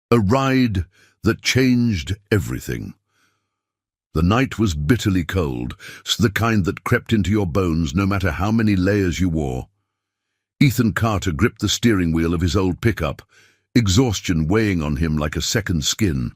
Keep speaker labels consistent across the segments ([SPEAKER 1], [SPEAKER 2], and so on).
[SPEAKER 1] A ride that changed everything. The night was bitterly cold, the kind that crept into your bones no matter how many layers you wore. Ethan Carter gripped the steering wheel of his old pickup, exhaustion weighing on him like a second skin.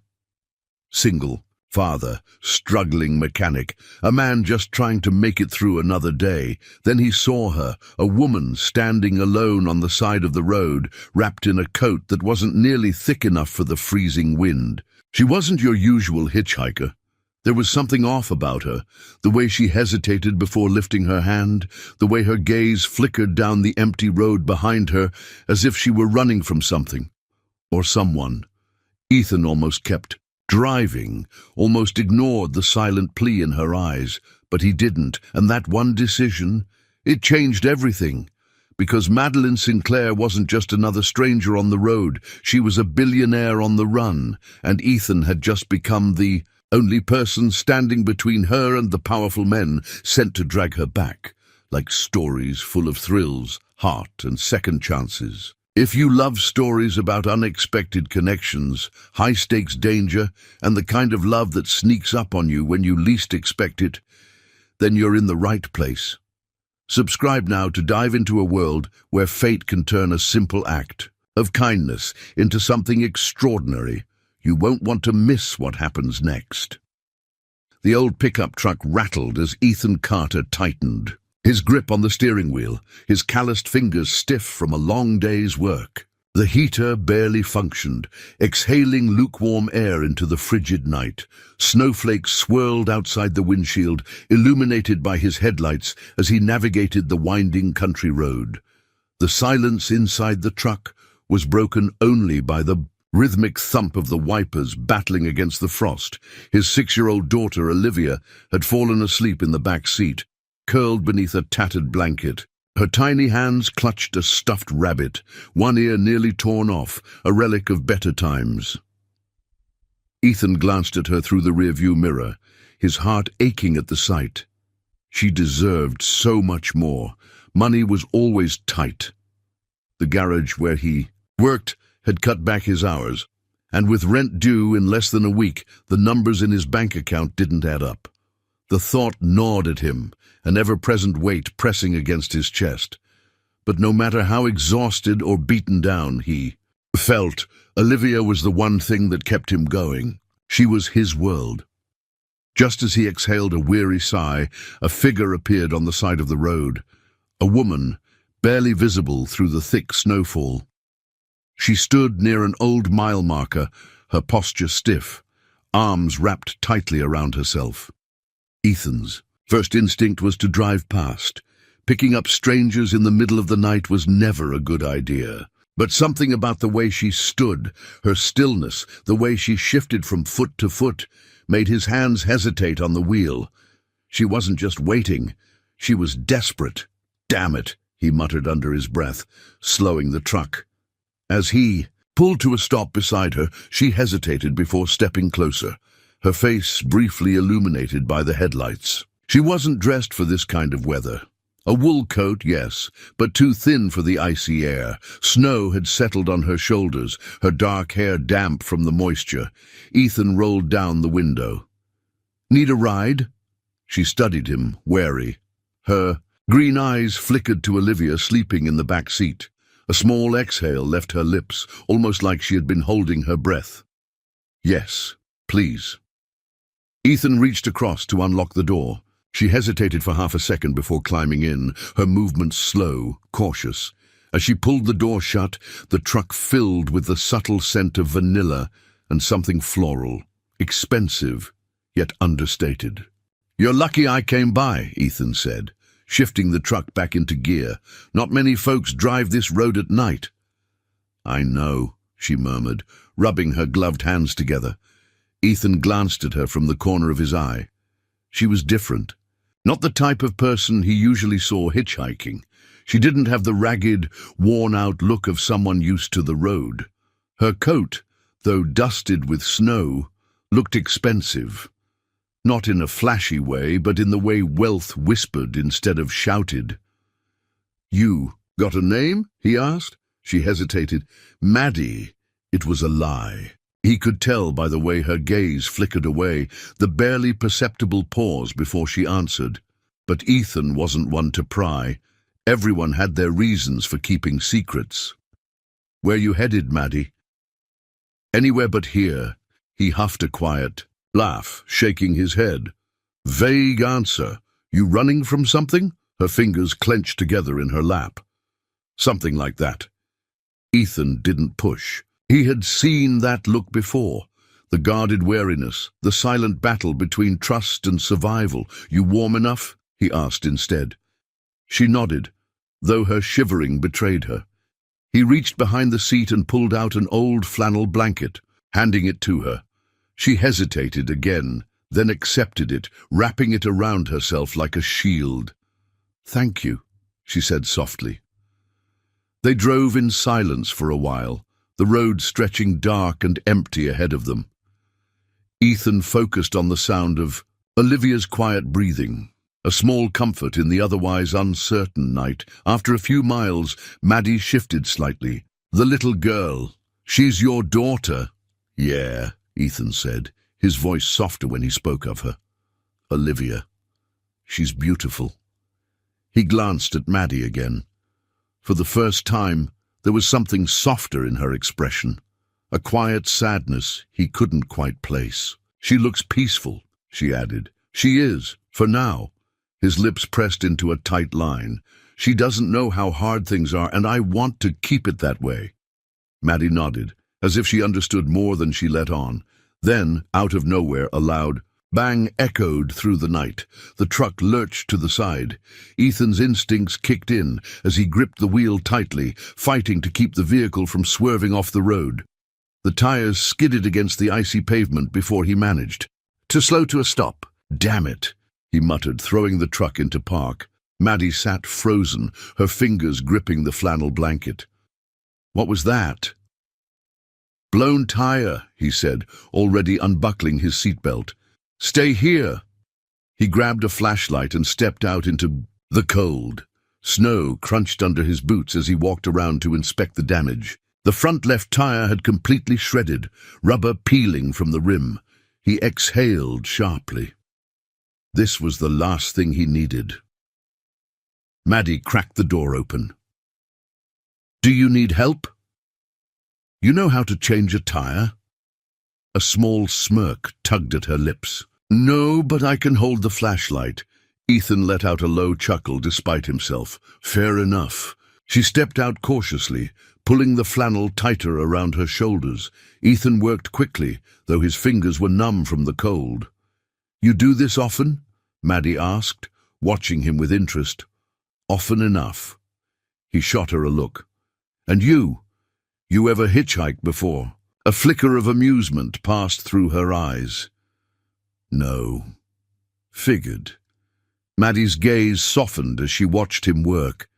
[SPEAKER 1] Single, father, struggling mechanic, a man just trying to make it through another day. Then he saw her, a woman standing alone on the side of the road, wrapped in a coat that wasn't nearly thick enough for the freezing wind. She wasn't your usual hitchhiker. There was something off about her, the way she hesitated before lifting her hand, the way her gaze flickered down the empty road behind her as if she were running from something or someone. Ethan almost kept driving, almost ignored the silent plea in her eyes, but he didn't, and that one decision, it changed everything. Because Madeline Sinclair wasn't just another stranger on the road, she was a billionaire on the run, and Ethan had just become the only person standing between her and the powerful men sent to drag her back, like stories full of thrills, heart, and second chances. If you love stories about unexpected connections, high-stakes danger, and the kind of love that sneaks up on you when you least expect it, then you're in the right place. Subscribe now to dive into a world where fate can turn a simple act of kindness into something extraordinary. You won't want to miss what happens next. The old pickup truck rattled as Ethan Carter tightened, his grip on the steering wheel, his calloused fingers stiff from a long day's work. The heater barely functioned, exhaling lukewarm air into the frigid night. Snowflakes swirled outside the windshield, illuminated by his headlights as he navigated the winding country road. The silence inside the truck was broken only by the rhythmic thump of the wipers battling against the frost. His 6-year-old daughter, Olivia, had fallen asleep in the back seat, curled beneath a tattered blanket. Her tiny hands clutched a stuffed rabbit, one ear nearly torn off, a relic of better times. Ethan glanced at her through the rearview mirror, his heart aching at the sight. She deserved so much more. Money was always tight. The garage where he worked had cut back his hours, and with rent due in less than a week, the numbers in his bank account didn't add up. The thought gnawed at him, an ever-present weight pressing against his chest. But no matter how exhausted or beaten down he felt, Olivia was the one thing that kept him going. She was his world. Just as he exhaled a weary sigh, a figure appeared on the side of the road, a woman, barely visible through the thick snowfall. She stood near an old mile marker, her posture stiff, arms wrapped tightly around herself. Ethan's first instinct was to drive past. Picking up strangers in the middle of the night was never a good idea. But something about the way she stood, her stillness, the way she shifted from foot to foot, made his hands hesitate on the wheel. She wasn't just waiting, she was desperate. "Damn it," he muttered under his breath, slowing the truck. As he pulled to a stop beside her, she hesitated before stepping closer, her face briefly illuminated by the headlights. She wasn't dressed for this kind of weather. A wool coat, yes, but too thin for the icy air. Snow had settled on her shoulders, her dark hair damp from the moisture. Ethan rolled down the window. "Need a ride?" She studied him, wary. Her green eyes flickered to Olivia sleeping in the back seat. A small exhale left her lips, almost like she had been holding her breath. "Yes, please." Ethan reached across to unlock the door. She hesitated for half a second before climbing in, her movements slow, cautious. As she pulled the door shut, the truck filled with the subtle scent of vanilla and something floral, expensive, yet understated. "You're lucky I came by," Ethan said, shifting the truck back into gear. "Not many folks drive this road at night." "I know," she murmured, rubbing her gloved hands together. Ethan glanced at her from the corner of his eye. She was different. Not the type of person he usually saw hitchhiking. She didn't have the ragged, worn-out look of someone used to the road. Her coat, though dusted with snow, looked expensive. Not in a flashy way, but in the way wealth whispered instead of shouted. "You got a name?" he asked. She hesitated. "Maddie." It was a lie. He could tell by the way her gaze flickered away, the barely perceptible pause before she answered. But Ethan wasn't one to pry. Everyone had their reasons for keeping secrets. "Where you headed, Maddie?" "Anywhere but here." He huffed a quiet laugh, shaking his head. "Vague answer. You running from something?" Her fingers clenched together in her lap. "Something like that." Ethan didn't push. He had seen that look before. The guarded wariness, the silent battle between trust and survival. "You warm enough?" he asked instead. She nodded, though her shivering betrayed her. He reached behind the seat and pulled out an old flannel blanket, handing it to her. She hesitated again, then accepted it, wrapping it around herself like a shield. "Thank you," she said softly. They drove in silence for a while, the road stretching dark and empty ahead of them. Ethan focused on the sound of Olivia's quiet breathing, a small comfort in the otherwise uncertain night. After a few miles, Maddie shifted slightly. "The little girl. She's your daughter." "Yeah," Ethan said, his voice softer when he spoke of her. "Olivia. She's beautiful." He glanced at Maddie again. For the first time, there was something softer in her expression, a quiet sadness he couldn't quite place. "She looks peaceful," she added. "She is, for now." His lips pressed into a tight line. "She doesn't know how hard things are, and I want to keep it that way." Maddie nodded, as if she understood more than she let on. Then, out of nowhere, a loud bang echoed through the night. The truck lurched to the side. Ethan's instincts kicked in as he gripped the wheel tightly, fighting to keep the vehicle from swerving off the road. The tires skidded against the icy pavement before he managed to slow to a stop. "Damn it," he muttered, throwing the truck into park. Maddie sat frozen, her fingers gripping the flannel blanket. "What was that?" "Blown tire," he said, already unbuckling his seatbelt. "Stay here." He grabbed a flashlight and stepped out into the cold. Snow crunched under his boots as he walked around to inspect the damage. The front left tire had completely shredded, rubber peeling from the rim. He exhaled sharply. This was the last thing he needed. Maddie cracked the door open. "Do you need help?" "You know how to change a tire?" A small smirk tugged at her lips. "No, but I can hold the flashlight." Ethan let out a low chuckle despite himself. "Fair enough." She stepped out cautiously, pulling the flannel tighter around her shoulders. Ethan worked quickly, though his fingers were numb from the cold. "You do this often?" Maddie asked, watching him with interest. "Often enough." He shot her a look. "And you? You ever hitchhiked before?" A flicker of amusement passed through her eyes. "No." "Figured." Maddie's gaze softened as she watched him work,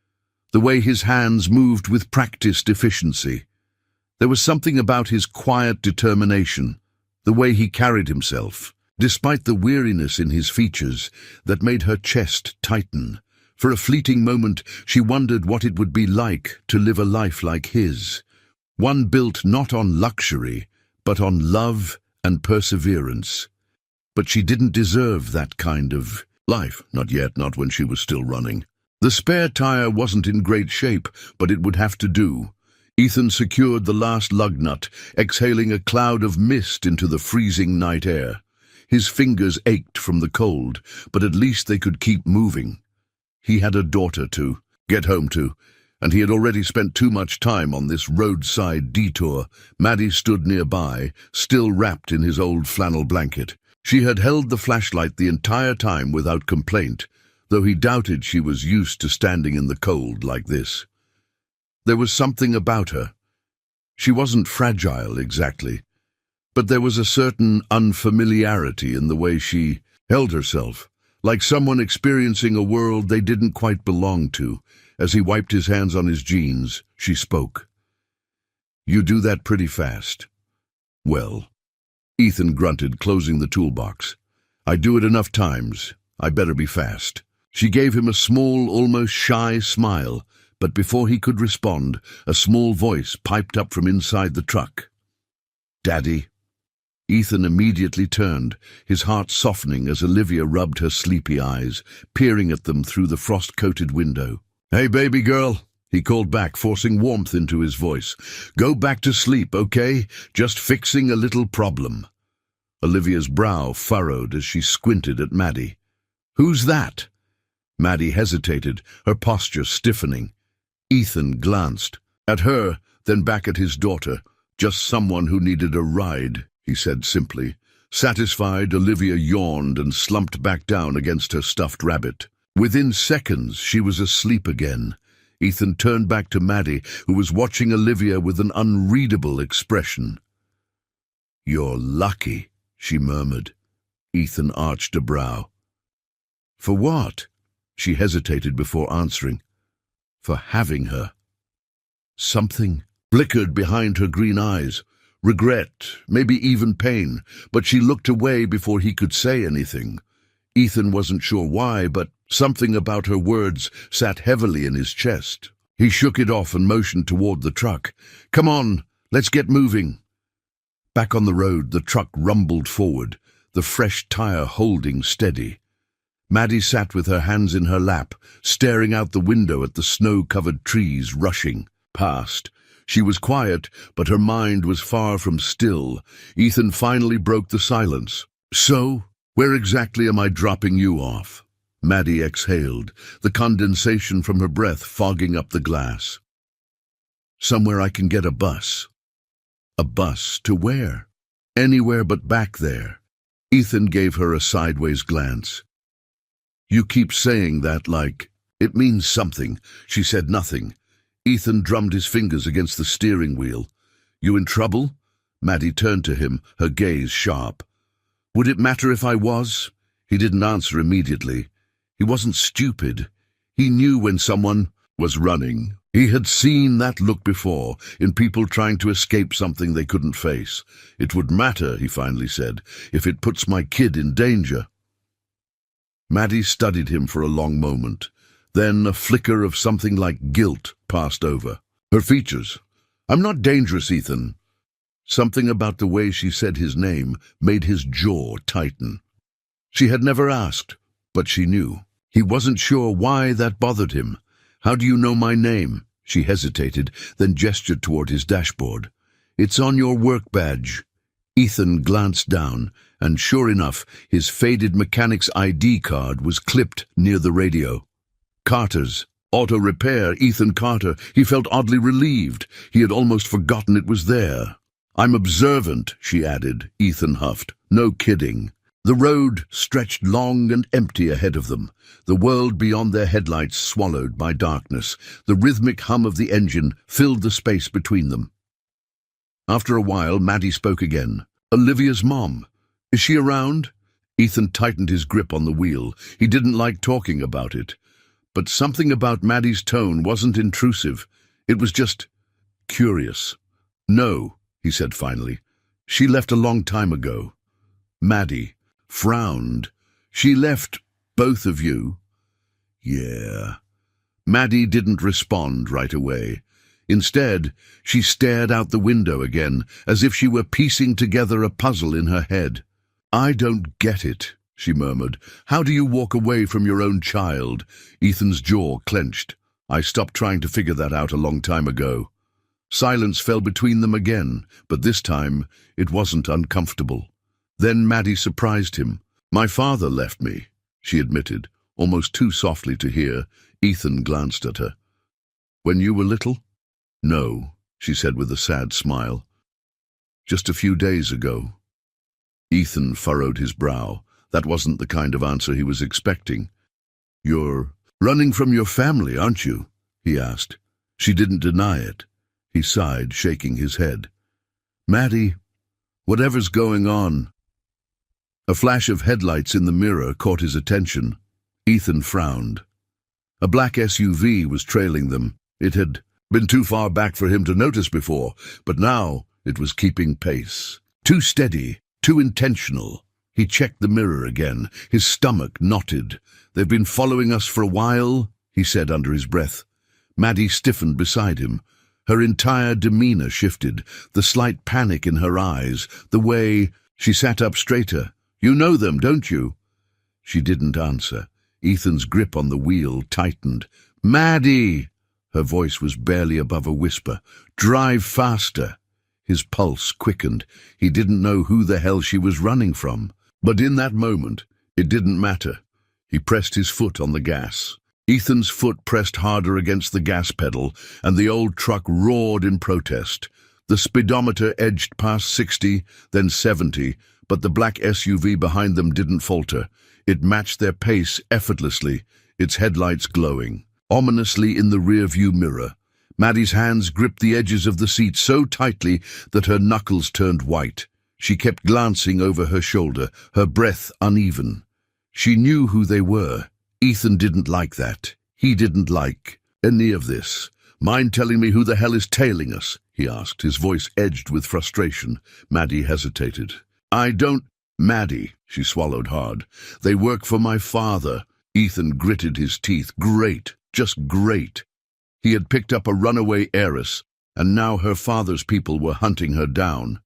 [SPEAKER 1] the way his hands moved with practiced efficiency. There was something about his quiet determination, the way he carried himself, despite the weariness in his features, that made her chest tighten. For a fleeting moment, she wondered what it would be like to live a life like his, one built not on luxury, but on love and perseverance. But she didn't deserve that kind of life, not yet, not when she was still running. The spare tire wasn't in great shape, but it would have to do. Ethan secured the last lug nut, exhaling a cloud of mist into the freezing night air. His fingers ached from the cold, but at least they could keep moving. He had a daughter to get home to, and he had already spent too much time on this roadside detour. Maddie stood nearby, still wrapped in his old flannel blanket. She had held the flashlight the entire time without complaint, though he doubted she was used to standing in the cold like this. There was something about her. She wasn't fragile exactly, but there was a certain unfamiliarity in the way she held herself, like someone experiencing a world they didn't quite belong to. As he wiped his hands on his jeans, she spoke. "You do that pretty fast." "Well," Ethan grunted, closing the toolbox. "I do it enough times. I better be fast." She gave him a small, almost shy smile, but before he could respond, a small voice piped up from inside the truck. "Daddy." Ethan immediately turned, his heart softening as Olivia rubbed her sleepy eyes, peering at them through the frost-coated window. "Hey, baby girl," he called back, forcing warmth into his voice. "Go back to sleep, okay? Just fixing a little problem." Olivia's brow furrowed as she squinted at Maddie. "Who's that?" Maddie hesitated, her posture stiffening. Ethan glanced at her, then back at his daughter. "Just someone who needed a ride," he said simply. Satisfied, Olivia yawned and slumped back down against her stuffed rabbit. Within seconds, she was asleep again. Ethan turned back to Maddie, who was watching Olivia with an unreadable expression. "You're lucky," she murmured. Ethan arched a brow. "For what?" She hesitated before answering. "For having her." Something flickered behind her green eyes. Regret, maybe even pain, but she looked away before he could say anything. Ethan wasn't sure why, but something about her words sat heavily in his chest. He shook it off and motioned toward the truck. "Come on, let's get moving." Back on the road, the truck rumbled forward, the fresh tire holding steady. Maddie sat with her hands in her lap, staring out the window at the snow-covered trees rushing past. She was quiet, but her mind was far from still. Ethan finally broke the silence. "So, where exactly am I dropping you off?" Maddie exhaled, the condensation from her breath fogging up the glass. "Somewhere I can get a bus." "A bus to where?" "Anywhere but back there." Ethan gave her a sideways glance. "You keep saying that like it means something." She said nothing. Ethan drummed his fingers against the steering wheel. "You in trouble?" Maddie turned to him, her gaze sharp. "Would it matter if I was?" He didn't answer immediately. He wasn't stupid. He knew when someone was running. He had seen that look before, in people trying to escape something they couldn't face. "It would matter," he finally said, "if it puts my kid in danger." Maddie studied him for a long moment. Then a flicker of something like guilt passed over her features. "I'm not dangerous, Ethan." Something about the way she said his name made his jaw tighten. She had never asked, but she knew. He wasn't sure why that bothered him. "How do you know my name?" She hesitated, then gestured toward his dashboard. "It's on your work badge." Ethan glanced down, and sure enough, his faded mechanic's ID card was clipped near the radio. Carter's. Auto repair, Ethan Carter. He felt oddly relieved. He had almost forgotten it was there. "I'm observant," she added. Ethan huffed. "No kidding." The road stretched long and empty ahead of them, the world beyond their headlights swallowed by darkness. The rhythmic hum of the engine filled the space between them. After a while, Maddie spoke again. "Olivia's mom. Is she around?" Ethan tightened his grip on the wheel. He didn't like talking about it. But something about Maddie's tone wasn't intrusive. It was just curious. "No," he said finally. "She left a long time ago." Maddie frowned. "She left both of you?" "Yeah." Maddie didn't respond right away. Instead, she stared out the window again, as if she were piecing together a puzzle in her head. "I don't get it," she murmured. "How do you walk away from your own child?" Ethan's jaw clenched. "I stopped trying to figure that out a long time ago." Silence fell between them again, but this time it wasn't uncomfortable. Then Maddie surprised him. "My father left me," she admitted, almost too softly to hear. Ethan glanced at her. "When you were little?" "No," she said with a sad smile. "Just a few days ago." Ethan furrowed his brow. That wasn't the kind of answer he was expecting. "You're running from your family, aren't you?" he asked. She didn't deny it. He sighed, shaking his head. "Maddie, whatever's going on." A flash of headlights in the mirror caught his attention. Ethan frowned. A black SUV was trailing them. It had been too far back for him to notice before, but now it was keeping pace. Too steady, too intentional. He checked the mirror again, his stomach knotted. "They've been following us for a while," he said under his breath. Maddie stiffened beside him. Her entire demeanor shifted, the slight panic in her eyes, the way She sat up straighter. You know them, don't you? She didn't answer. Ethan's grip on the wheel tightened. Maddie! Her voice was barely above a whisper. Drive faster. His pulse quickened. He didn't know who the hell she was running from. But in that moment, it didn't matter. He pressed his foot on the gas. Ethan's foot pressed harder against the gas pedal, and the old truck roared in protest. The speedometer edged past 60, then 70, but the black SUV behind them didn't falter. It matched their pace effortlessly, its headlights glowing. Ominously in the rear-view mirror, Maddie's hands gripped the edges of the seat so tightly that her knuckles turned white. She kept glancing over her shoulder, her breath uneven. She knew who they were. Ethan didn't like that. He didn't like any of this. Mind telling me who the hell is tailing us? He asked, his voice edged with frustration. Maddie hesitated. I don't... Maddie, she swallowed hard. They work for my father. Ethan gritted his teeth. Great, just great. He had picked up a runaway heiress, and now her father's people were hunting her down.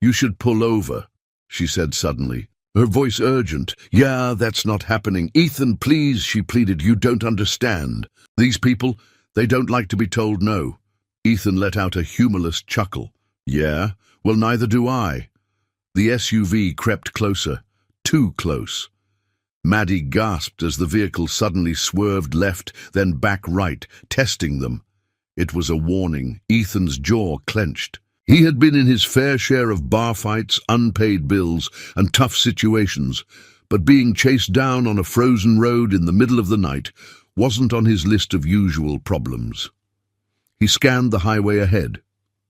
[SPEAKER 1] You should pull over, she said suddenly, her voice urgent. Yeah, that's not happening. Ethan, please, she pleaded. You don't understand. These people, they don't like to be told no. Ethan let out a humorless chuckle. Yeah? Well, neither do I. The SUV crept closer. Too close. Maddie gasped as the vehicle suddenly swerved left, then back right, testing them. It was a warning. Ethan's jaw clenched. He had been in his fair share of bar fights, unpaid bills, and tough situations, but being chased down on a frozen road in the middle of the night wasn't on his list of usual problems. He scanned the highway ahead.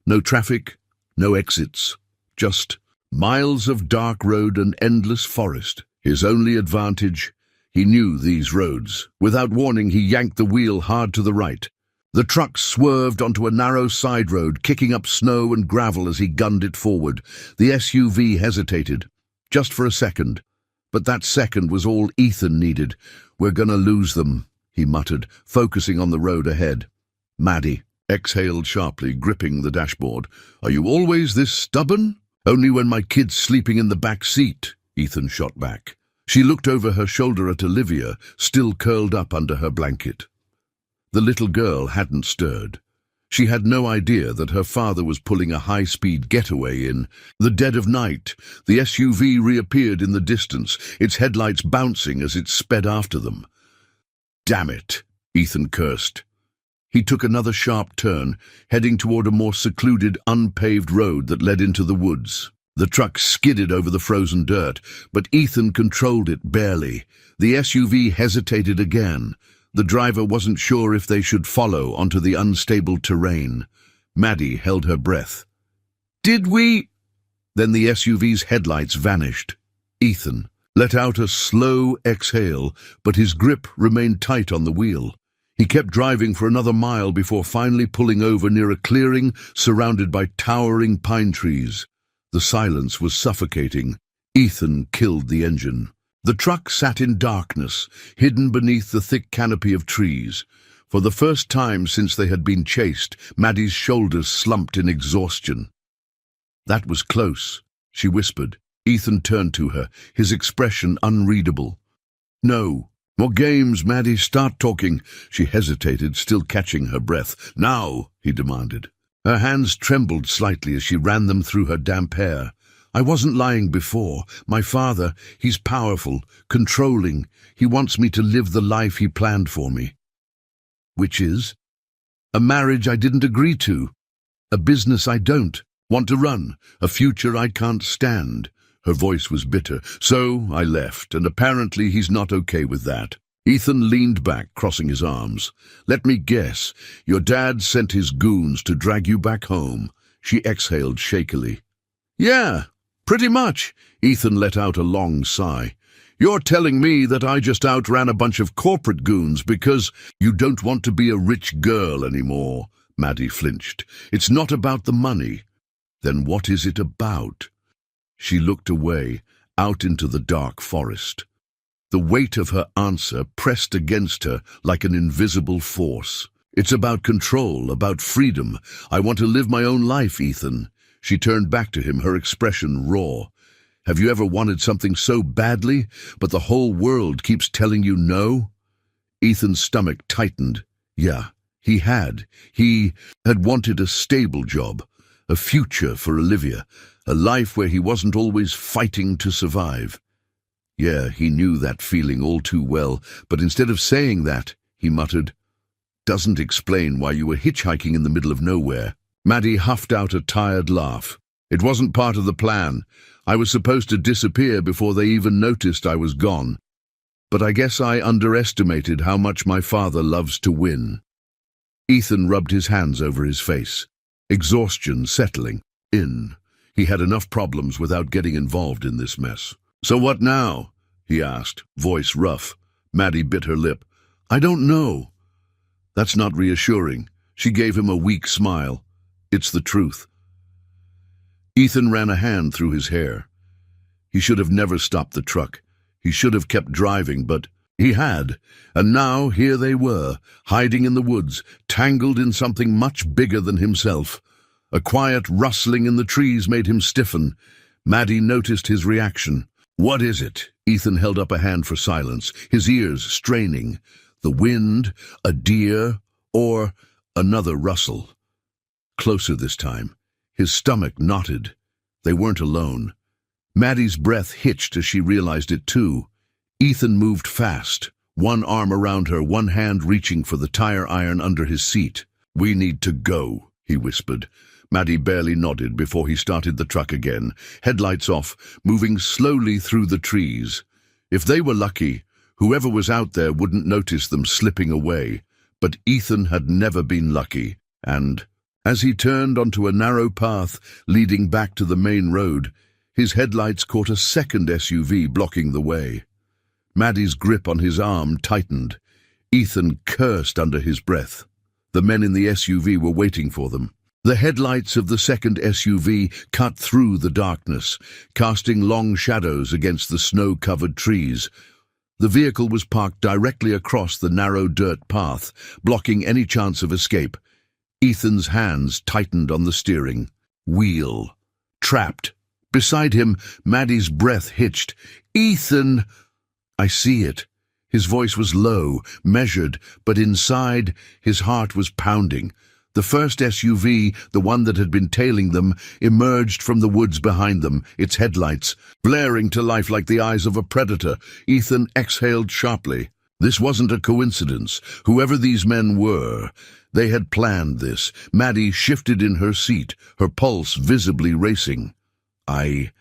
[SPEAKER 1] No traffic, no exits, just miles of dark road and endless forest. His only advantage, he knew these roads. Without warning, he yanked the wheel hard to the right. The truck swerved onto a narrow side road, kicking up snow and gravel as he gunned it forward. The SUV hesitated, just for a second. But that second was all Ethan needed. We're gonna lose them, he muttered, focusing on the road ahead. Maddie exhaled sharply, gripping the dashboard. Are you always this stubborn? Only when my kid's sleeping in the back seat, Ethan shot back. She looked over her shoulder at Olivia, still curled up under her blanket. The little girl hadn't stirred. She had no idea that her father was pulling a high-speed getaway in the dead of night. The SUV reappeared in the distance, its headlights bouncing as it sped after them. Damn it, Ethan cursed. He took another sharp turn, heading toward a more secluded, unpaved road that led into the woods. The truck skidded over the frozen dirt, but Ethan controlled it barely. The SUV hesitated again. The driver wasn't sure if they should follow onto the unstable terrain. Maddie held her breath. Did we? Then the SUV's headlights vanished. Ethan let out a slow exhale, but his grip remained tight on the wheel. He kept driving for another mile before finally pulling over near a clearing surrounded by towering pine trees. The silence was suffocating. Ethan killed the engine. The truck sat in darkness, hidden beneath the thick canopy of trees. For the first time since they had been chased, Maddie's shoulders slumped in exhaustion. That was close, she whispered. Ethan turned to her, his expression unreadable. No. More games, Maddie. Start talking. She hesitated, still catching her breath. Now, he demanded. Her hands trembled slightly as she ran them through her damp hair. I wasn't lying before. My father, he's powerful, controlling. He wants me to live the life he planned for me. Which is? A marriage I didn't agree to. A business I don't want to run. A future I can't stand. Her voice was bitter. So I left, and apparently he's not okay with that. Ethan leaned back, crossing his arms. Let me guess. Your dad sent his goons to drag you back home. She exhaled shakily. Yeah, pretty much. Ethan let out a long sigh. You're telling me that I just outran a bunch of corporate goons because you don't want to be a rich girl anymore. Maddie flinched. It's not about the money. Then what is it about? She looked away, out into the dark forest. The weight of her answer pressed against her like an invisible force. It's about control, about freedom. I want to live my own life, Ethan. She turned back to him, her expression raw. Have you ever wanted something so badly, but the whole world keeps telling you no? Ethan's stomach tightened. Yeah, he had. He had wanted a stable job, a future for Olivia, a life where he wasn't always fighting to survive. Yeah, he knew that feeling all too well, but instead of saying that, he muttered, "Doesn't explain why you were hitchhiking in the middle of nowhere." Maddie huffed out a tired laugh. "It wasn't part of the plan. I was supposed to disappear before they even noticed I was gone. But I guess I underestimated how much my father loves to win." Ethan rubbed his hands over his face, exhaustion settling in. He had enough problems without getting involved in this mess. "So what now?" he asked, voice rough. Maddie bit her lip. "I don't know." "That's not reassuring." She gave him a weak smile. "It's the truth." Ethan ran a hand through his hair. He should have never stopped the truck. He should have kept driving, but he had. And now here they were, hiding in the woods, tangled in something much bigger than himself. A quiet rustling in the trees made him stiffen. Maddie noticed his reaction. "What is it?" Ethan held up a hand for silence, his ears straining. The wind, a deer, or another rustle. Closer this time. His stomach knotted. They weren't alone. Maddie's breath hitched as she realized it too. Ethan moved fast, one arm around her, one hand reaching for the tire iron under his seat. "We need to go," he whispered. Maddie barely nodded before he started the truck again, headlights off, moving slowly through the trees. If they were lucky, whoever was out there wouldn't notice them slipping away. But Ethan had never been lucky, and as he turned onto a narrow path leading back to the main road, his headlights caught a second SUV blocking the way. Maddie's grip on his arm tightened. Ethan cursed under his breath. The men in the SUV were waiting for them. The headlights of the second SUV cut through the darkness, casting long shadows against the snow-covered trees. The vehicle was parked directly across the narrow dirt path, blocking any chance of escape. Ethan's hands tightened on the steering. Wheel. Trapped. Beside him, Maddie's breath hitched. "Ethan!" "I see it." His voice was low, measured, but inside, his heart was pounding. The first SUV, the one that had been tailing them, emerged from the woods behind them, its headlights blaring to life like the eyes of a predator. Ethan exhaled sharply. This wasn't a coincidence. Whoever these men were, they had planned this. Maddie shifted in her seat, her pulse visibly racing. I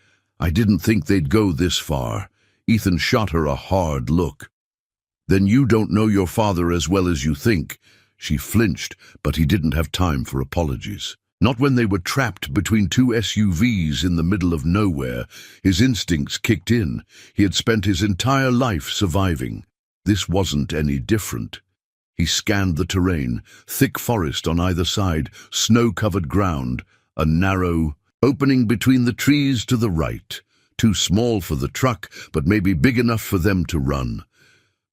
[SPEAKER 1] didn't think they'd go this far." Ethan shot her a hard look. "Then you don't know your father as well as you think." She flinched, but he didn't have time for apologies. Not when they were trapped between two SUVs in the middle of nowhere. His instincts kicked in. He had spent his entire life surviving. This wasn't any different. He scanned the terrain, thick forest on either side, snow-covered ground, a narrow opening between the trees to the right. Too small for the truck, but maybe big enough for them to run.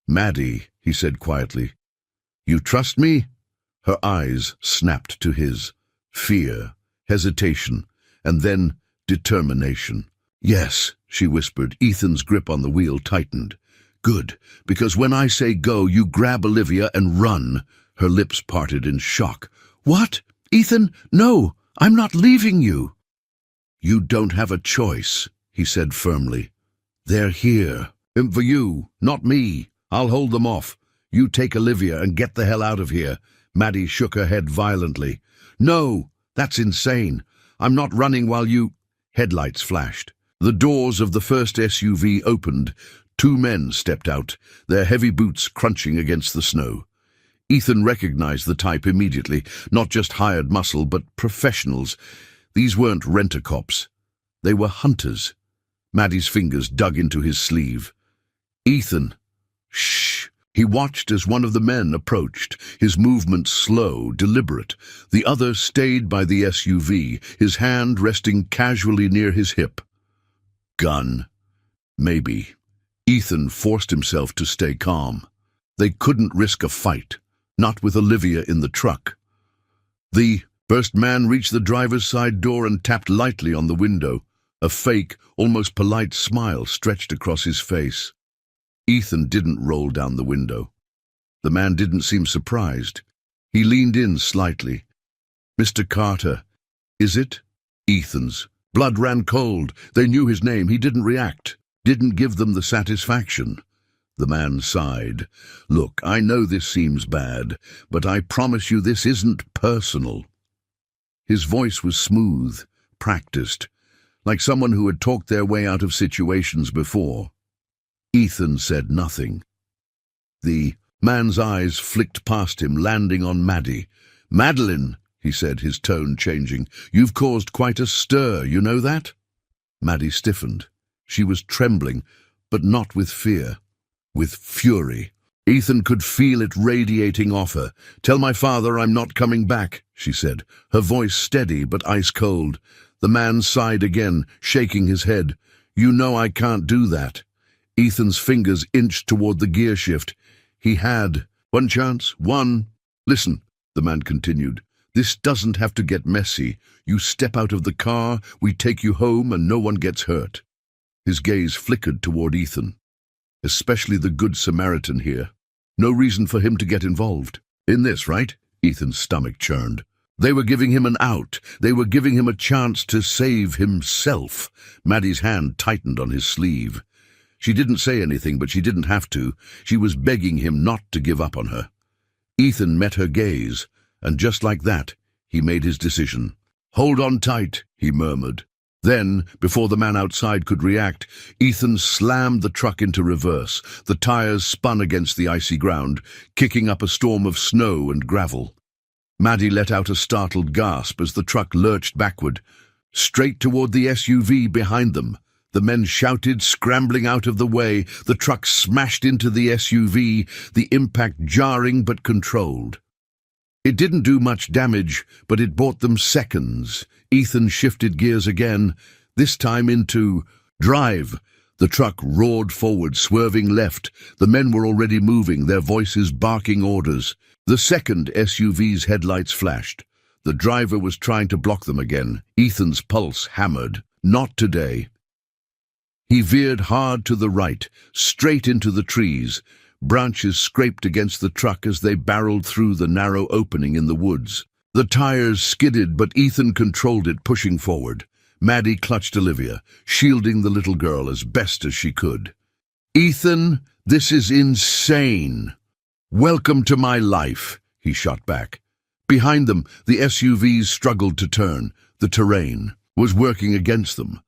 [SPEAKER 1] "Maddie," he said quietly, "you trust me?" Her eyes snapped to his. Fear, hesitation, and then determination. "Yes," she whispered. Ethan's grip on the wheel tightened. "Good, because when I say go, you grab Olivia and run." Her lips parted in shock. "What? Ethan, no, I'm not leaving you." "You don't have a choice," he said firmly. "They're here. For you, not me. I'll hold them off. You take Olivia and get the hell out of here." Maddie shook her head violently. "No, that's insane. I'm not running while you—" Headlights flashed. The doors of the first SUV opened. Two men stepped out, their heavy boots crunching against the snow. Ethan recognized the type immediately, not just hired muscle, but professionals. These weren't rent-a-cops. They were hunters. Maddie's fingers dug into his sleeve. "Ethan." "Shh." He watched as one of the men approached, his movement slow, deliberate. The other stayed by the SUV, his hand resting casually near his hip. Gun. Maybe. Ethan forced himself to stay calm. They couldn't risk a fight, not with Olivia in the truck. The first man reached the driver's side door and tapped lightly on the window. A fake, almost polite smile stretched across his face. Ethan didn't roll down the window. The man didn't seem surprised. He leaned in slightly. "Mr. Carter, is it?" Ethan's blood ran cold. They knew his name. He didn't react. Didn't give them the satisfaction. The man sighed. "Look, I know this seems bad, but I promise you this isn't personal." His voice was smooth, practiced, like someone who had talked their way out of situations before. Ethan said nothing. The man's eyes flicked past him, landing on Maddie. "Madeline," he said, his tone changing, "you've caused quite a stir, you know that?" Maddie stiffened. She was trembling, but not with fear, with fury. Ethan could feel it radiating off her. "Tell my father I'm not coming back," she said, her voice steady but ice-cold. The man sighed again, shaking his head. "You know I can't do that." Ethan's fingers inched toward the gear shift. He had one chance, one. "Listen," the man continued, "this doesn't have to get messy. You step out of the car, we take you home, and no one gets hurt." His gaze flickered toward Ethan. "Especially the Good Samaritan here. No reason for him to get involved. In this, right?" Ethan's stomach churned. They were giving him an out. They were giving him a chance to save himself. Maddie's hand tightened on his sleeve. She didn't say anything, but she didn't have to. She was begging him not to give up on her. Ethan met her gaze, and just like that, he made his decision. "Hold on tight," he murmured. Then, before the man outside could react, Ethan slammed the truck into reverse. The tires spun against the icy ground, kicking up a storm of snow and gravel. Maddie let out a startled gasp as the truck lurched backward, straight toward the SUV behind them. The men shouted, scrambling out of the way. The truck smashed into the SUV, the impact jarring but controlled. It didn't do much damage, but it bought them seconds. Ethan shifted gears again, this time into drive. The truck roared forward, swerving left. The men were already moving, their voices barking orders. The second SUV's headlights flashed. The driver was trying to block them again. Ethan's pulse hammered. Not today. He veered hard to the right, straight into the trees. Branches scraped against the truck as they barreled through the narrow opening in the woods. The tires skidded, but Ethan controlled it, pushing forward. Maddie clutched Olivia, shielding the little girl as best as she could. "Ethan, this is insane." "Welcome to my life," he shot back. Behind them, the SUVs struggled to turn. The terrain was working against them.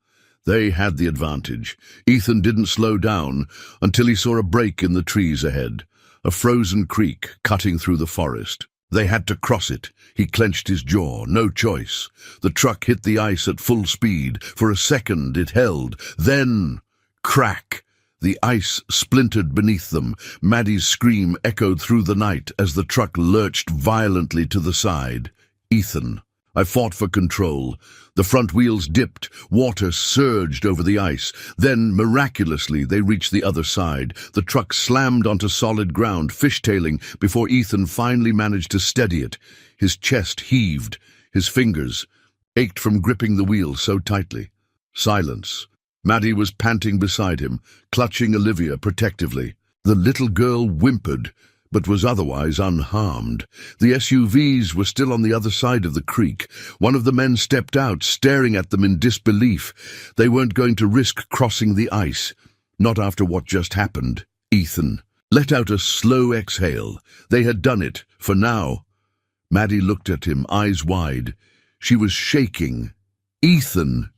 [SPEAKER 1] They had the advantage. Ethan didn't slow down until he saw a break in the trees ahead, a frozen creek cutting through the forest. They had to cross it. He clenched his jaw. No choice. The truck hit the ice at full speed. For a second it held. Then, crack! The ice splintered beneath them. Maddie's scream echoed through the night as the truck lurched violently to the side. "Ethan." I fought for control. The front wheels dipped. Water surged over the ice. Then, miraculously, they reached the other side. The truck slammed onto solid ground, fishtailing, before Ethan finally managed to steady it. His chest heaved. His fingers ached from gripping the wheel so tightly. Silence. Maddie was panting beside him, clutching Olivia protectively. The little girl whimpered, but was otherwise unharmed. The SUVs were still on the other side of the creek. One of the men stepped out, staring at them in disbelief. They weren't going to risk crossing the ice. Not after what just happened. Ethan let out a slow exhale. They had done it, for now. Maddie looked at him, eyes wide. She was shaking. "Ethan!"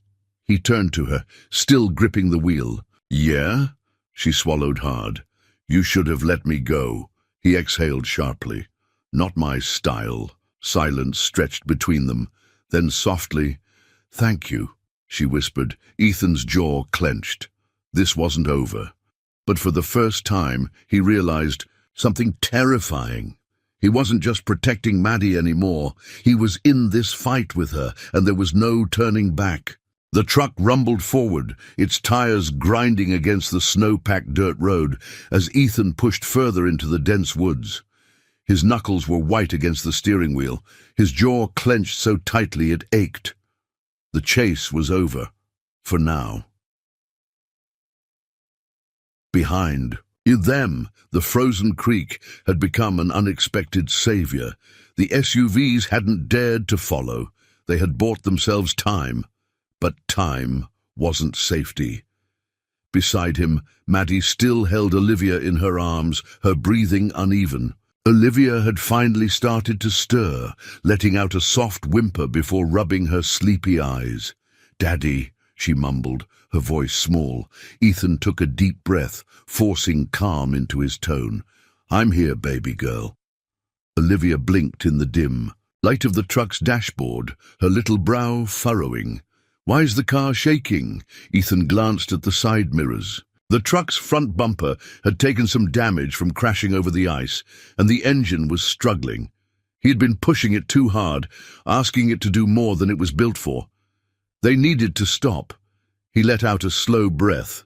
[SPEAKER 1] He turned to her, still gripping the wheel. "Yeah?" She swallowed hard. "You should have let me go." He exhaled sharply. "Not my style." Silence stretched between them. Then softly, "Thank you," she whispered. Ethan's jaw clenched. This wasn't over. But for the first time, he realized something terrifying. He wasn't just protecting Maddie anymore. He was in this fight with her, and there was no turning back. The truck rumbled forward, its tires grinding against the snow-packed dirt road as Ethan pushed further into the dense woods. His knuckles were white against the steering wheel, his jaw clenched so tightly it ached. The chase was over. For now. Behind them, the frozen creek had become an unexpected savior. The SUVs hadn't dared to follow. They had bought themselves time. But time wasn't safety. Beside him, Maddie still held Olivia in her arms, her breathing uneven. Olivia had finally started to stir, letting out a soft whimper before rubbing her sleepy eyes. "Daddy," she mumbled, her voice small. Ethan took a deep breath, forcing calm into his tone. "I'm here, baby girl." Olivia blinked in the dim light of the truck's dashboard, her little brow furrowing. "Why's the car shaking?" Ethan glanced at the side mirrors. The truck's front bumper had taken some damage from crashing over the ice, and the engine was struggling. He had been pushing it too hard, asking it to do more than it was built for. They needed to stop. He let out a slow breath.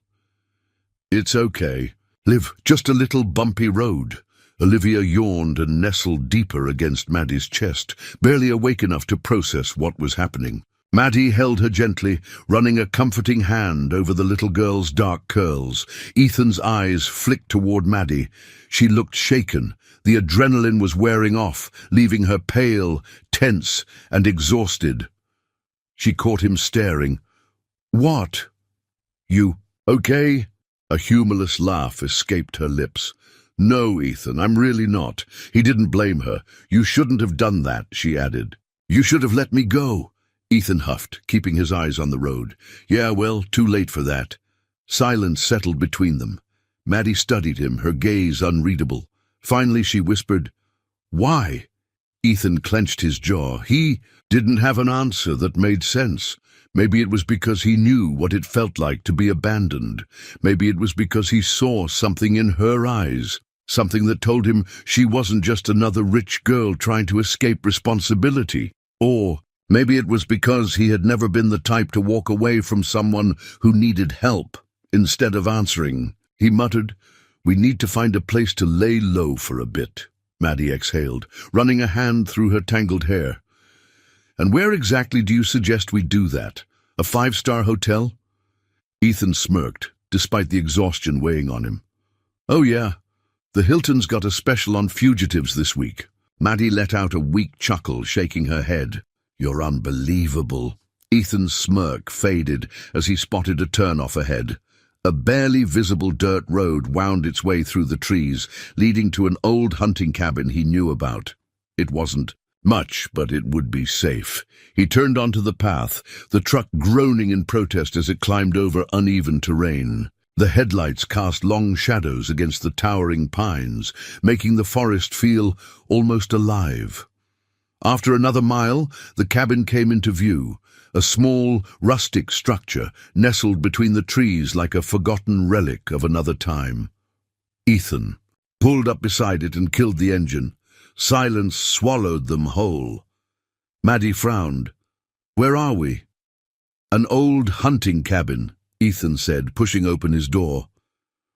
[SPEAKER 1] "It's okay. Liv, just a little bumpy road." Olivia yawned and nestled deeper against Maddie's chest, barely awake enough to process what was happening. Maddie held her gently, running a comforting hand over the little girl's dark curls. Ethan's eyes flicked toward Maddie. She looked shaken. The adrenaline was wearing off, leaving her pale, tense, and exhausted. She caught him staring. "What? You okay?" A humorless laugh escaped her lips. "No, Ethan, I'm really not." He didn't blame her. "You shouldn't have done that," she added. "You should have let me go." Ethan huffed, keeping his eyes on the road. "Yeah, well, too late for that." Silence settled between them. Maddie studied him, her gaze unreadable. Finally she whispered, "Why?" Ethan clenched his jaw. He didn't have an answer that made sense. Maybe it was because he knew what it felt like to be abandoned. Maybe it was because he saw something in her eyes, something that told him she wasn't just another rich girl trying to escape responsibility. Or maybe it was because he had never been the type to walk away from someone who needed help. Instead of answering, he muttered, "We need to find a place to lay low for a bit." Maddie exhaled, running a hand through her tangled hair. "And where exactly do you suggest we do that? A 5-star hotel?" Ethan smirked, despite the exhaustion weighing on him. "Oh yeah, the Hilton's got a special on fugitives this week." Maddie let out a weak chuckle, shaking her head. "You're unbelievable." Ethan's smirk faded as he spotted a turn-off ahead. A barely visible dirt road wound its way through the trees, leading to an old hunting cabin he knew about. It wasn't much, but it would be safe. He turned onto the path, the truck groaning in protest as it climbed over uneven terrain. The headlights cast long shadows against the towering pines, making the forest feel almost alive. After another mile, the cabin came into view, a small, rustic structure nestled between the trees like a forgotten relic of another time. Ethan pulled up beside it and killed the engine. Silence swallowed them whole. Maddie frowned. "Where are we?" "An old hunting cabin," Ethan said, pushing open his door.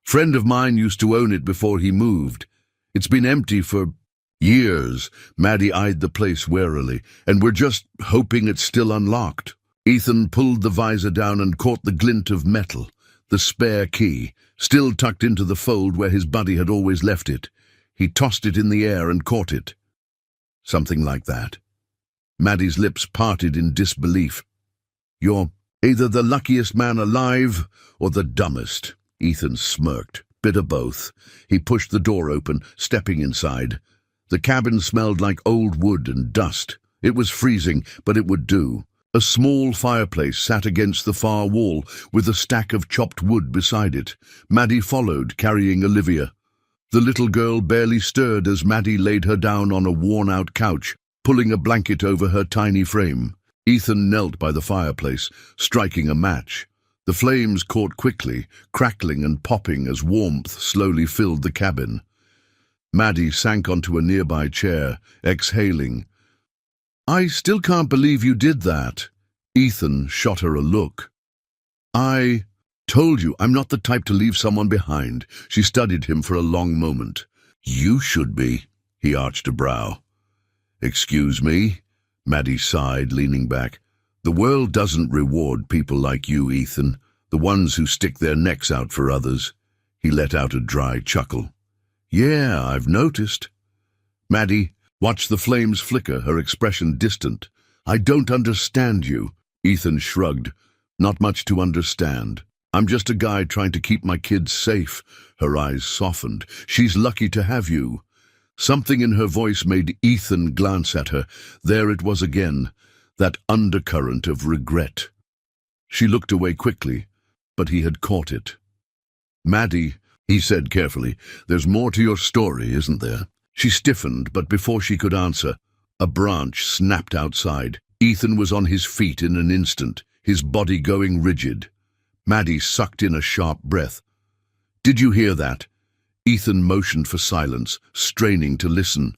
[SPEAKER 1] "Friend of mine used to own it before he moved. It's been empty for years." Maddie eyed the place warily. "And we're just hoping it's still unlocked." Ethan pulled the visor down and caught the glint of metal, the spare key, still tucked into the fold where his buddy had always left it. He tossed it in the air and caught it. Something like that. Maddie's lips parted in disbelief. "You're either the luckiest man alive or the dumbest." Ethan smirked. "Bit of both." He pushed the door open, stepping inside. The cabin smelled like old wood and dust. It was freezing, but it would do. A small fireplace sat against the far wall, with a stack of chopped wood beside it. Maddie followed, carrying Olivia. The little girl barely stirred as Maddie laid her down on a worn-out couch, pulling a blanket over her tiny frame. Ethan knelt by the fireplace, striking a match. The flames caught quickly, crackling and popping as warmth slowly filled the cabin. Maddie sank onto a nearby chair, exhaling. "I still can't believe you did that." Ethan shot her a look. "I told you I'm not the type to leave someone behind." She studied him for a long moment. "You should be." He arched a brow. "Excuse me?" Maddie sighed, leaning back. The world doesn't reward people like you, Ethan, the ones who stick their necks out for others. He let out a dry chuckle. Yeah, I've noticed. Maddie watched the flames flicker, her expression distant. I don't understand you. Ethan shrugged. Not much to understand. I'm just a guy trying to keep my kids safe. Her eyes softened. She's lucky to have you. Something in her voice made Ethan glance at her. There it was again, that undercurrent of regret. She looked away quickly, but he had caught it. Maddie, he said carefully, there's more to your story, isn't there? She stiffened, but before she could answer, a branch snapped outside. Ethan was on his feet in an instant, his body going rigid. Maddie sucked in a sharp breath. Did you hear that? Ethan motioned for silence, straining to listen.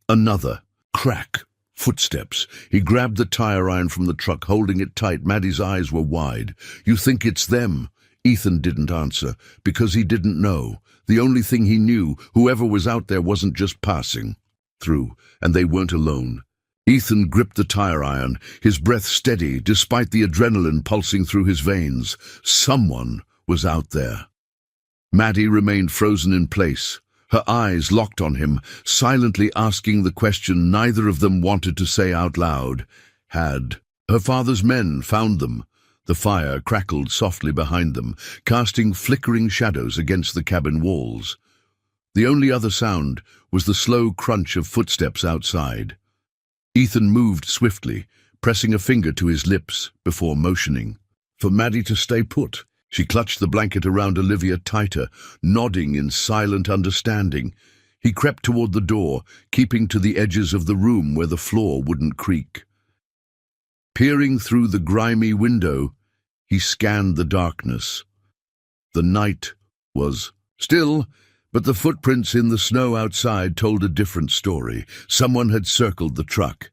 [SPEAKER 1] Another crack. Footsteps. He grabbed the tire iron from the truck, holding it tight. Maddie's eyes were wide. You think it's them? Ethan didn't answer, because he didn't know. The only thing he knew, whoever was out there wasn't just passing through, and they weren't alone. Ethan gripped the tire iron, his breath steady despite the adrenaline pulsing through his veins. Someone was out there. Maddie remained frozen in place, her eyes locked on him, silently asking the question neither of them wanted to say out loud. Had her father's men found them? The fire crackled softly behind them, casting flickering shadows against the cabin walls. The only other sound was the slow crunch of footsteps outside. Ethan moved swiftly, pressing a finger to his lips before motioning for Maddie to stay put. She clutched the blanket around Olivia tighter, nodding in silent understanding. He crept toward the door, keeping to the edges of the room where the floor wouldn't creak. Peering through the grimy window, he scanned the darkness. The night was still, but the footprints in the snow outside told a different story. Someone had circled the truck.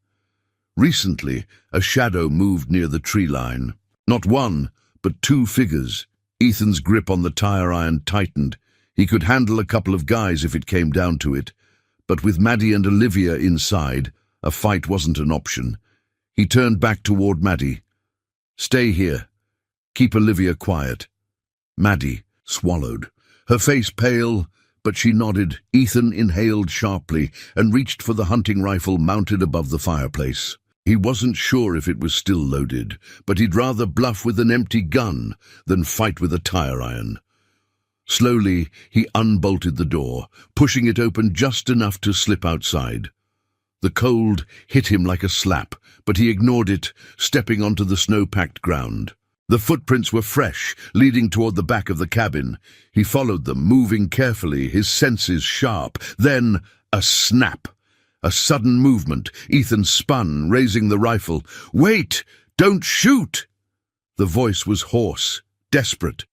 [SPEAKER 1] Recently, a shadow moved near the tree line. Not one, but two figures. Ethan's grip on the tire iron tightened. He could handle a couple of guys if it came down to it. But with Maddie and Olivia inside, a fight wasn't an option. He turned back toward Maddie. Stay here. Keep Olivia quiet. Maddie swallowed, her face pale, but she nodded. Ethan inhaled sharply and reached for the hunting rifle mounted above the fireplace. He wasn't sure if it was still loaded, but he'd rather bluff with an empty gun than fight with a tire iron. Slowly, he unbolted the door, pushing it open just enough to slip outside. The cold hit him like a slap, but he ignored it, stepping onto the snow-packed ground. The footprints were fresh, leading toward the back of the cabin. He followed them, moving carefully, his senses sharp. Then, a snap. A sudden movement. Ethan spun, raising the rifle. Wait! Don't shoot! The voice was hoarse, desperate,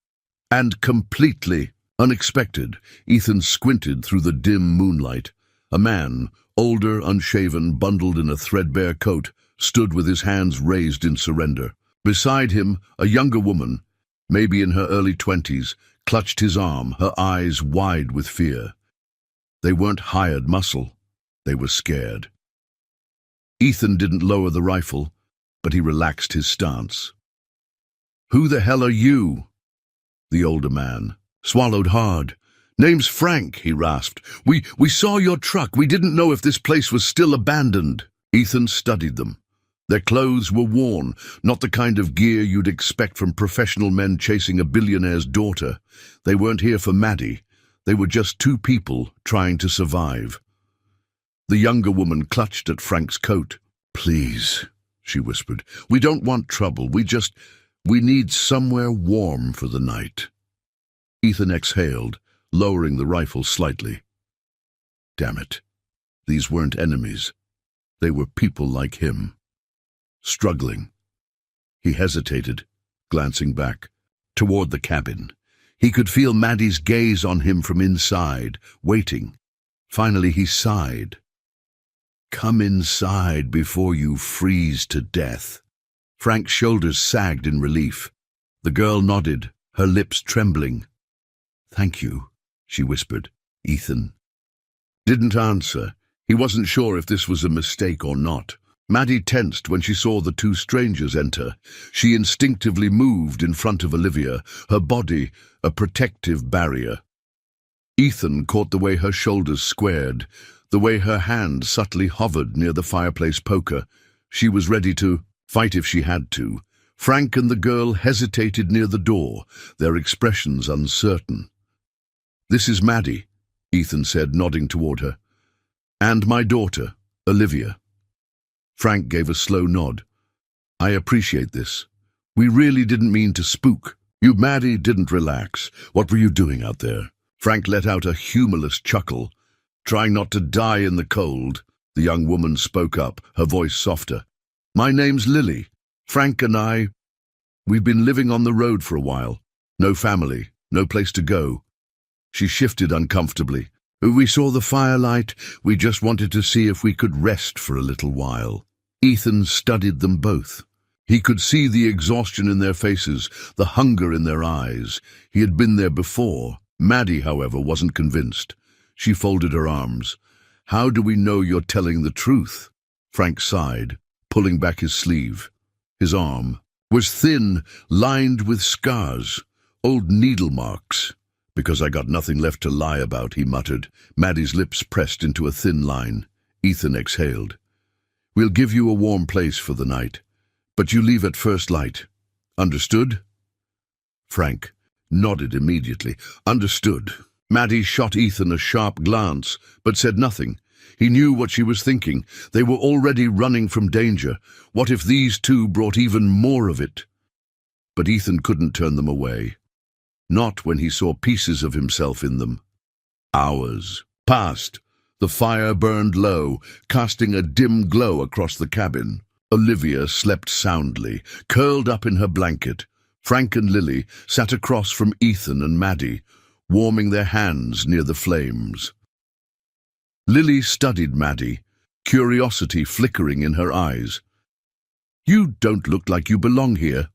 [SPEAKER 1] and completely unexpected. Ethan squinted through the dim moonlight. A man, older, unshaven, bundled in a threadbare coat, stood with his hands raised in surrender. Beside him, a younger woman, maybe in her early 20s, clutched his arm, her eyes wide with fear. They weren't hired muscle. They were scared. Ethan didn't lower the rifle, but he relaxed his stance. Who the hell are you? The older man swallowed hard. Name's Frank, he rasped. We saw your truck. We didn't know if this place was still abandoned. Ethan studied them. Their clothes were worn, not the kind of gear you'd expect from professional men chasing a billionaire's daughter. They weren't here for Maddie. They were just two people trying to survive. The younger woman clutched at Frank's coat. Please, she whispered. We don't want trouble. We need somewhere warm for the night. Ethan exhaled, lowering the rifle slightly. Damn it. These weren't enemies. They were people like him. Struggling. He hesitated, glancing back, toward the cabin. He could feel Maddie's gaze on him from inside, waiting. Finally he sighed. Come inside before you freeze to death. Frank's shoulders sagged in relief. The girl nodded, her lips trembling. Thank you, she whispered. Ethan didn't answer. He wasn't sure if this was a mistake or not. Maddie tensed when she saw the two strangers enter. She instinctively moved in front of Olivia, her body a protective barrier. Ethan caught the way her shoulders squared, the way her hand subtly hovered near the fireplace poker. She was ready to fight if she had to. Frank and the girl hesitated near the door, their expressions uncertain. "This is Maddie," Ethan said, nodding toward her. "And my daughter, Olivia." Frank gave a slow nod. "I appreciate this. We really didn't mean to spook you." Maddie didn't relax. "What were you doing out there?" Frank let out a humorless chuckle. "Trying not to die in the cold." The young woman spoke up, her voice softer. "My name's Lily. Frank and we've been living on the road for a while. No family, no place to go." She shifted uncomfortably. "We saw the firelight. We just wanted to see if we could rest for a little while." Ethan studied them both. He could see the exhaustion in their faces, the hunger in their eyes. He had been there before. Maddie, however, wasn't convinced. She folded her arms. "How do we know you're telling the truth?" Frank sighed, pulling back his sleeve. His arm was thin, lined with scars, old needle marks. "Because I got nothing left to lie about," he muttered. Maddie's lips pressed into a thin line. Ethan exhaled. "We'll give you a warm place for the night, but you leave at first light. Understood?" Frank nodded immediately. "Understood." Maddie shot Ethan a sharp glance, but said nothing. He knew what she was thinking. They were already running from danger. What if these two brought even more of it? But Ethan couldn't turn them away. Not when he saw pieces of himself in them. Hours passed. The fire burned low, casting a dim glow across the cabin. Olivia slept soundly, curled up in her blanket. Frank and Lily sat across from Ethan and Maddie, warming their hands near the flames. Lily studied Maddie, curiosity flickering in her eyes. "You don't look like you belong here."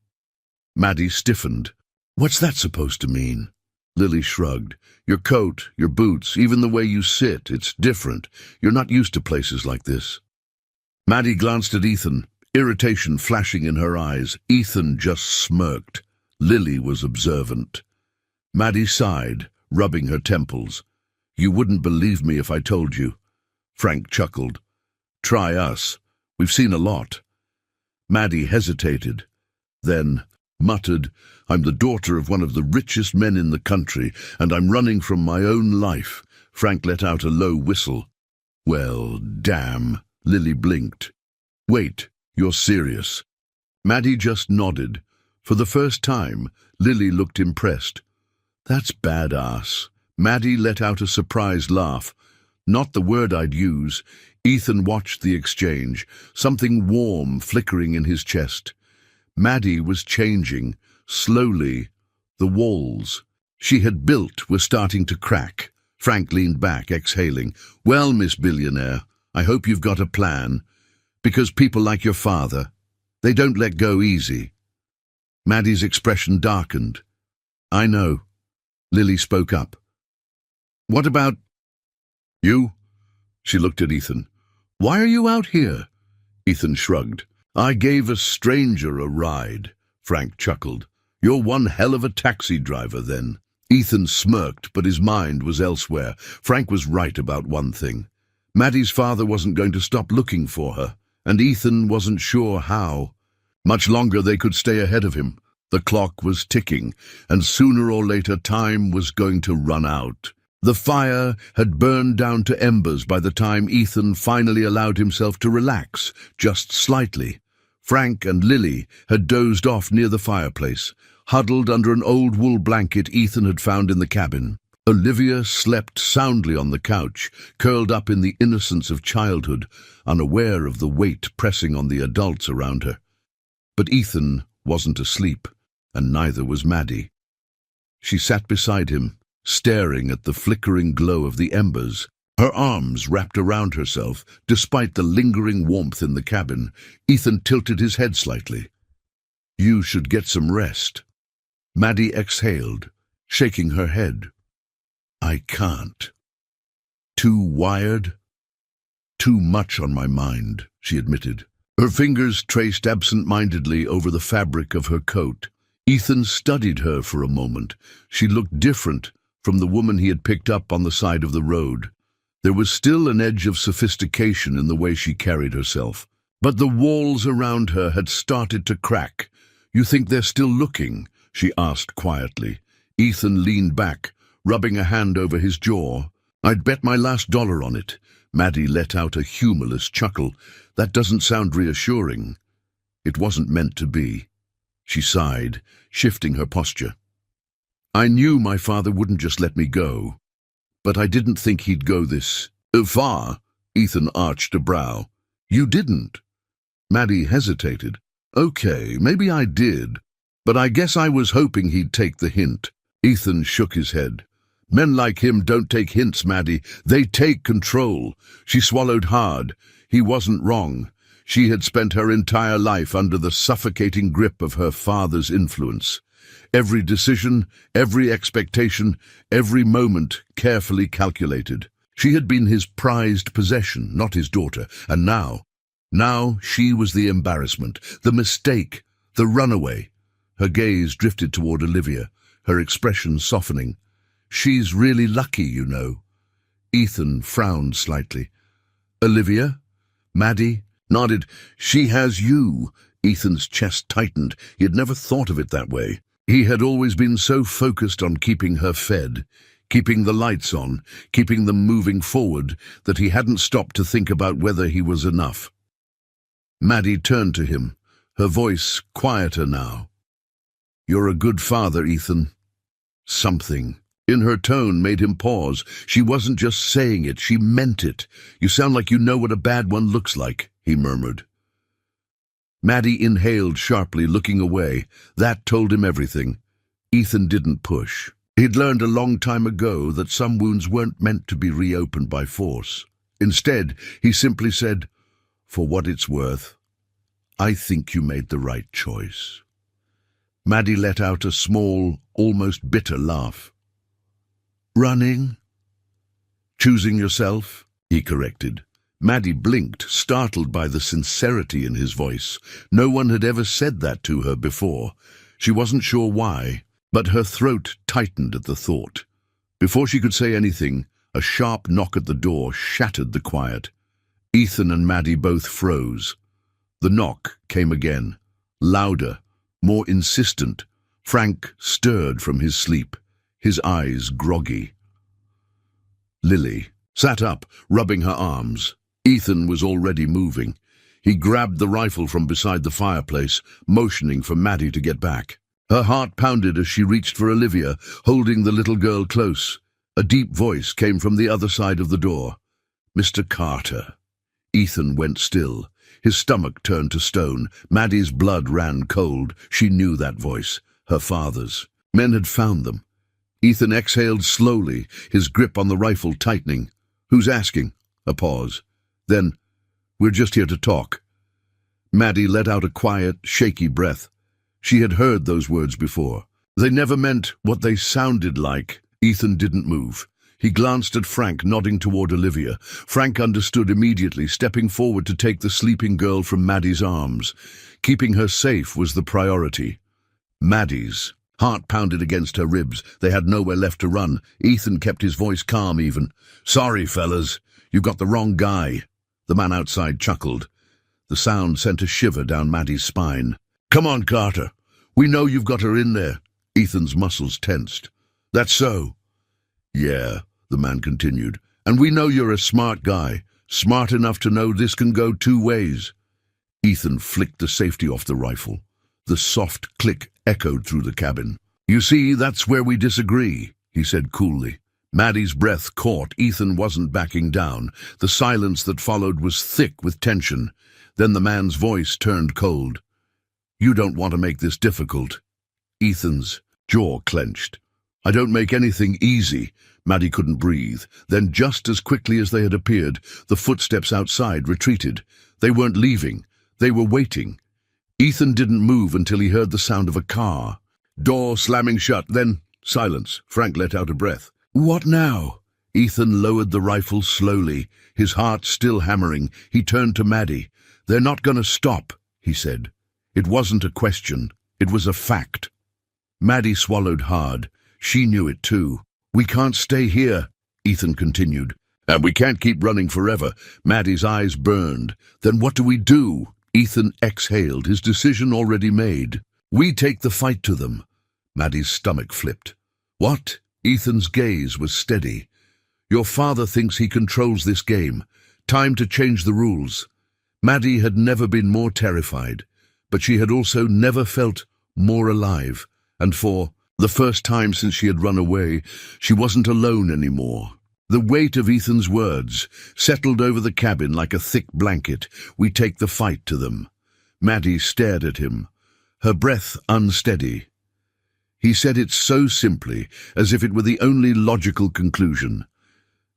[SPEAKER 1] Maddie stiffened. "What's that supposed to mean?" Lily shrugged. "Your coat, your boots, even the way you sit, it's different. You're not used to places like this." Maddie glanced at Ethan, irritation flashing in her eyes. Ethan just smirked. Lily was observant. Maddie sighed, rubbing her temples. "You wouldn't believe me if I told you." Frank chuckled. "Try us. We've seen a lot." Maddie hesitated, then muttered, "I'm the daughter of one of the richest men in the country, and I'm running from my own life." Frank let out a low whistle. "Well, damn." Lily blinked. "Wait, you're serious?" Maddie just nodded. For the first time, Lily looked impressed. "That's badass." Maddie let out a surprised laugh. Not the word I'd use. Ethan watched the exchange, something warm flickering in his chest. Maddie was changing, slowly. The walls she had built were starting to crack. Frank leaned back, exhaling. "Well, Miss Billionaire, I hope you've got a plan. Because people like your father, they don't let go easy." Maddie's expression darkened. "I know." Lily spoke up. "What about you?" She looked at Ethan. "Why are you out here?" Ethan shrugged. "I gave a stranger a ride." Frank chuckled. "You're one hell of a taxi driver, then." Ethan smirked, but his mind was elsewhere. Frank was right about one thing. Maddie's father wasn't going to stop looking for her, and Ethan wasn't sure how. Much longer they could stay ahead of him. The clock was ticking, and sooner or later time was going to run out. The fire had burned down to embers by the time Ethan finally allowed himself to relax, just slightly. Frank and Lily had dozed off near the fireplace, huddled under an old wool blanket Ethan had found in the cabin. Olivia slept soundly on the couch, curled up in the innocence of childhood, unaware of the weight pressing on the adults around her. But Ethan wasn't asleep, and neither was Maddie. She sat beside him, staring at the flickering glow of the embers, her arms wrapped around herself. Despite the lingering warmth in the cabin, Ethan tilted his head slightly. "You should get some rest." Maddie exhaled, shaking her head. "I can't." "Too wired?" "Too much on my mind," she admitted. Her fingers traced absent-mindedly over the fabric of her coat. Ethan studied her for a moment. She looked different from the woman he had picked up on the side of the road. There was still an edge of sophistication in the way she carried herself. But the walls around her had started to crack. "You think they're still looking?" she asked quietly. Ethan leaned back, rubbing a hand over his jaw. "I'd bet my last dollar on it." Maddie let out a humorless chuckle. "That doesn't sound reassuring." It wasn't meant to be. She sighed, shifting her posture. "I knew my father wouldn't just let me go. But I didn't think he'd go this far." Ethan arched a brow. "You didn't?" Maddie hesitated. "Okay, maybe I did, but I guess I was hoping he'd take the hint." Ethan shook his head. "Men like him don't take hints, Maddie. They take control." She swallowed hard. He wasn't wrong. She had spent her entire life under the suffocating grip of her father's influence. Every decision, every expectation, every moment carefully calculated. She had been his prized possession, not his daughter, and now she was the embarrassment, the mistake, the runaway. Her gaze drifted toward Olivia, her expression softening. "She's really lucky, you know." Ethan frowned slightly. "Olivia?" Maddie nodded. "She has you." Ethan's chest tightened. He had never thought of it that way. He had always been so focused on keeping her fed, keeping the lights on, keeping them moving forward, that he hadn't stopped to think about whether he was enough. Maddie turned to him, her voice quieter now. "You're a good father, Ethan." Something in her tone made him pause. She wasn't just saying it, she meant it. "You sound like you know what a bad one looks like," he murmured. Maddie inhaled sharply, looking away. That told him everything. Ethan didn't push. He'd learned a long time ago that some wounds weren't meant to be reopened by force. Instead, he simply said, "For what it's worth, I think you made the right choice." Maddie let out a small, almost bitter laugh. "Running?" "Choosing yourself," he corrected. Maddie blinked, startled by the sincerity in his voice. No one had ever said that to her before. She wasn't sure why, but her throat tightened at the thought. Before she could say anything, a sharp knock at the door shattered the quiet. Ethan and Maddie both froze. The knock came again, louder, more insistent. Frank stirred from his sleep, his eyes groggy. Lily sat up, rubbing her arms. Ethan was already moving. He grabbed the rifle from beside the fireplace, motioning for Maddie to get back. Her heart pounded as she reached for Olivia, holding the little girl close. A deep voice came from the other side of the door. "Mr. Carter." Ethan went still. His stomach turned to stone. Maddie's blood ran cold. She knew that voice. Her father's. Men had found them. Ethan exhaled slowly, his grip on the rifle tightening. "Who's asking?" A pause. Then, "We're just here to talk." Maddie let out a quiet, shaky breath. She had heard those words before. They never meant what they sounded like. Ethan didn't move. He glanced at Frank, nodding toward Olivia. Frank understood immediately, stepping forward to take the sleeping girl from Maddie's arms. Keeping her safe was the priority. Maddie's heart pounded against her ribs. They had nowhere left to run. Ethan kept his voice calm even. "Sorry, fellas. You got the wrong guy." The man outside chuckled. The sound sent a shiver down Maddie's spine. "Come on, Carter. We know you've got her in there." Ethan's muscles tensed. "That's so." "Yeah," the man continued. "And we know you're a smart guy, smart enough to know this can go two ways." Ethan flicked the safety off the rifle. The soft click echoed through the cabin. "You see, that's where we disagree," he said coolly. Maddie's breath caught. Ethan wasn't backing down. The silence that followed was thick with tension. Then the man's voice turned cold. "You don't want to make this difficult." Ethan's jaw clenched. "I don't make anything easy." Maddie couldn't breathe. Then, just as quickly as they had appeared, the footsteps outside retreated. They weren't leaving. They were waiting. Ethan didn't move until he heard the sound of a car. Door slamming shut, then silence. Frank let out a breath. "What now?" Ethan lowered the rifle slowly, his heart still hammering. He turned to Maddie. "They're not going to stop," he said. It wasn't a question. It was a fact. Maddie swallowed hard. She knew it too. "We can't stay here," Ethan continued. "And we can't keep running forever." Maddie's eyes burned. "Then what do we do?" Ethan exhaled, his decision already made. "We take the fight to them." Maddie's stomach flipped. "What?" Ethan's gaze was steady. "Your father thinks he controls this game. Time to change the rules." Maddie had never been more terrified, but she had also never felt more alive. And for the first time since she had run away, she wasn't alone anymore. The weight of Ethan's words settled over the cabin like a thick blanket. "We take the fight to them." Maddie stared at him, her breath unsteady. He said it so simply, as if it were the only logical conclusion.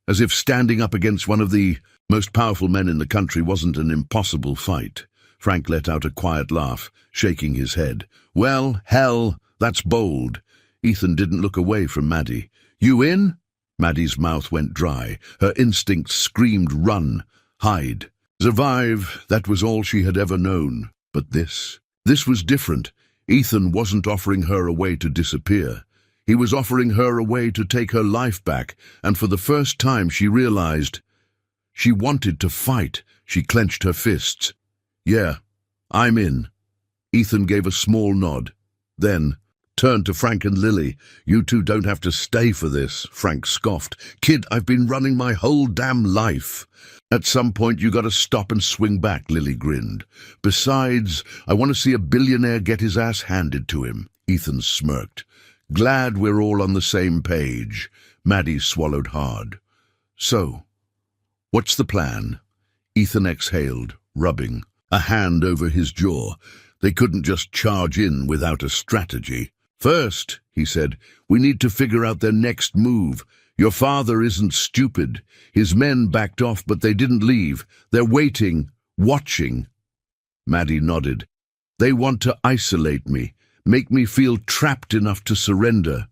[SPEAKER 1] As if standing up against one of the most powerful men in the country wasn't an impossible fight. Frank let out a quiet laugh, shaking his head. "Well, hell, that's bold." Ethan didn't look away from Maddie. "You in?" Maddie's mouth went dry. Her instincts screamed run, hide, survive. That was all she had ever known. But this was different. Ethan wasn't offering her a way to disappear. He was offering her a way to take her life back, and for the first time she realized she wanted to fight. She clenched her fists. "Yeah, I'm in." Ethan gave a small nod, then turned to Frank and Lily. "You two don't have to stay for this," Frank scoffed. "Kid, I've been running my whole damn life." "At some point you gotta stop and swing back," Lily grinned. "Besides, I want to see a billionaire get his ass handed to him." Ethan smirked. "Glad we're all on the same page." Maddie swallowed hard. "So, what's the plan?" Ethan exhaled, rubbing a hand over his jaw. They couldn't just charge in without a strategy. "First," he said, "we need to figure out their next move. Your father isn't stupid. His men backed off, but they didn't leave. They're waiting, watching." Maddie nodded. "They want to isolate me, make me feel trapped enough to surrender."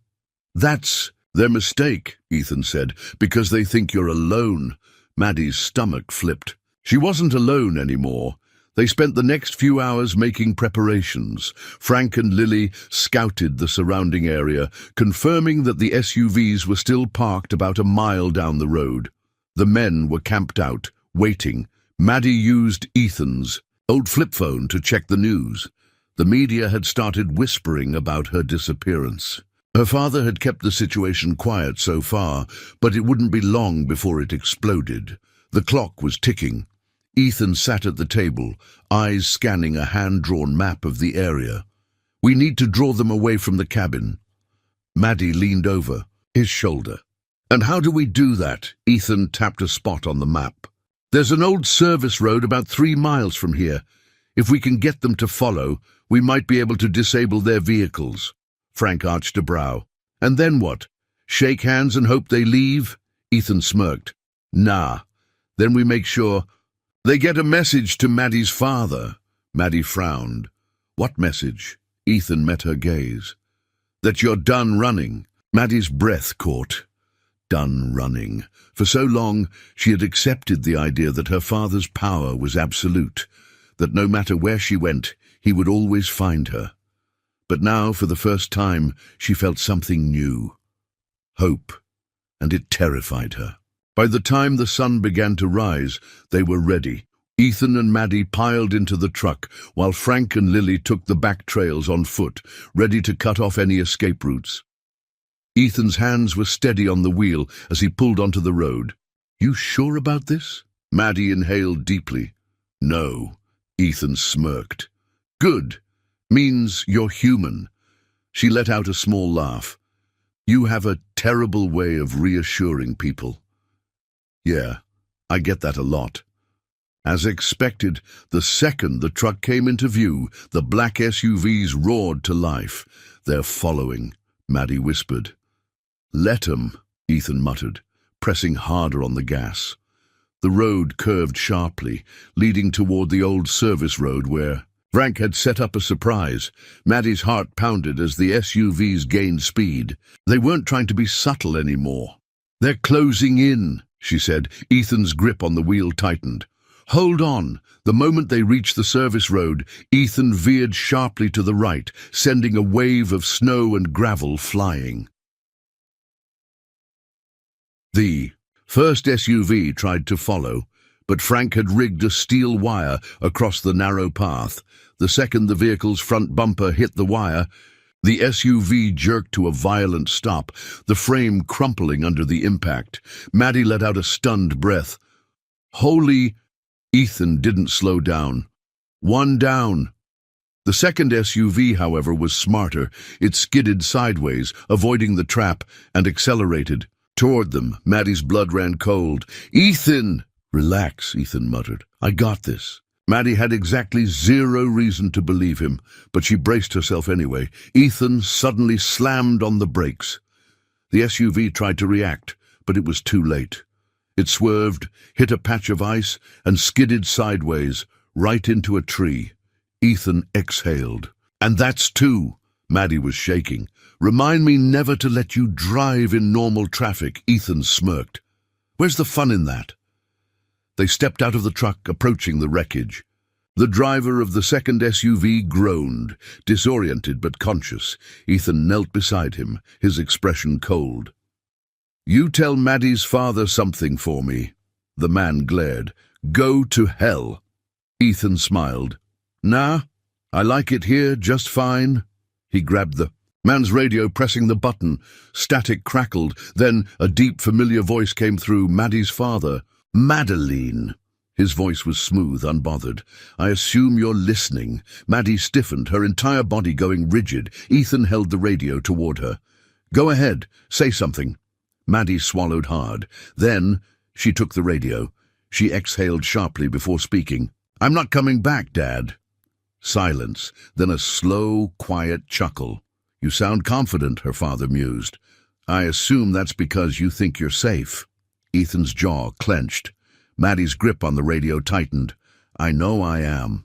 [SPEAKER 1] "That's their mistake," Ethan said, "because they think you're alone." Maddie's stomach flipped. She wasn't alone anymore. They spent the next few hours making preparations. Frank and Lily scouted the surrounding area, confirming that the SUVs were still parked about a mile down the road. The men were camped out, waiting. Maddie used Ethan's old flip phone to check the news. The media had started whispering about her disappearance. Her father had kept the situation quiet so far, but it wouldn't be long before it exploded. The clock was ticking. Ethan sat at the table, eyes scanning a hand-drawn map of the area. "We need to draw them away from the cabin." Maddie leaned over his shoulder. "And how do we do that?" Ethan tapped a spot on the map. "There's an old service road about 3 miles from here. If we can get them to follow, we might be able to disable their vehicles." Frank arched a brow. "And then what? Shake hands and hope they leave?" Ethan smirked. "Nah. Then we make sure they get a message to Maddie's father." Maddie frowned. "What message?" Ethan met her gaze. "That you're done running." Maddie's breath caught. Done running. For so long, she had accepted the idea that her father's power was absolute, that no matter where she went, he would always find her. But now, for the first time, she felt something new. Hope. And it terrified her. By the time the sun began to rise, they were ready. Ethan and Maddie piled into the truck, while Frank and Lily took the back trails on foot, ready to cut off any escape routes. Ethan's hands were steady on the wheel as he pulled onto the road. "You sure about this?" Maddie inhaled deeply. "No," Ethan smirked. "Good. Means you're human." She let out a small laugh. "You have a terrible way of reassuring people." "Yeah, I get that a lot." As expected, the second the truck came into view, the black SUVs roared to life. "They're following," Maddie whispered. "Let 'em," Ethan muttered, pressing harder on the gas. The road curved sharply, leading toward the old service road where Frank had set up a surprise. Maddie's heart pounded as the SUVs gained speed. They weren't trying to be subtle anymore. "They're closing in," she said. Ethan's grip on the wheel tightened. Hold on. The moment they reached the service road, Ethan veered sharply to the right, sending a wave of snow and gravel flying. The first SUV tried to follow, but Frank had rigged a steel wire across the narrow path. The second the vehicle's front bumper hit the wire, the SUV jerked to a violent stop, the frame crumpling under the impact. Maddie let out a stunned breath. Holy... Ethan didn't slow down. One down. The second SUV, however, was smarter. It skidded sideways, avoiding the trap, and accelerated. Toward them, Maddie's blood ran cold. "Ethan!" "Relax," Ethan muttered. "I got this." Maddie had exactly zero reason to believe him, but she braced herself anyway. Ethan suddenly slammed on the brakes. The SUV tried to react, but it was too late. It swerved, hit a patch of ice, and skidded sideways, right into a tree. Ethan exhaled. "And that's two." Maddie was shaking. "Remind me never to let you drive in normal traffic," Ethan smirked. "Where's the fun in that?" They stepped out of the truck, approaching the wreckage. The driver of the second SUV groaned, disoriented but conscious. Ethan knelt beside him, his expression cold. "You tell Maddie's father something for me." The man glared. "Go to hell." Ethan smiled. "Nah, I like it here just fine." He grabbed the man's radio, pressing the button. Static crackled, then a deep, familiar voice came through. Maddie's father. "Madeline." His voice was smooth, unbothered. "I assume you're listening." Maddie stiffened, her entire body going rigid. Ethan held the radio toward her. "Go ahead, say something." Maddie swallowed hard. Then she took the radio. She exhaled sharply before speaking. "I'm not coming back, Dad." Silence, then a slow, quiet chuckle. "You sound confident," her father mused. "I assume that's because you think you're safe." Ethan's jaw clenched. Maddie's grip on the radio tightened. "I know I am."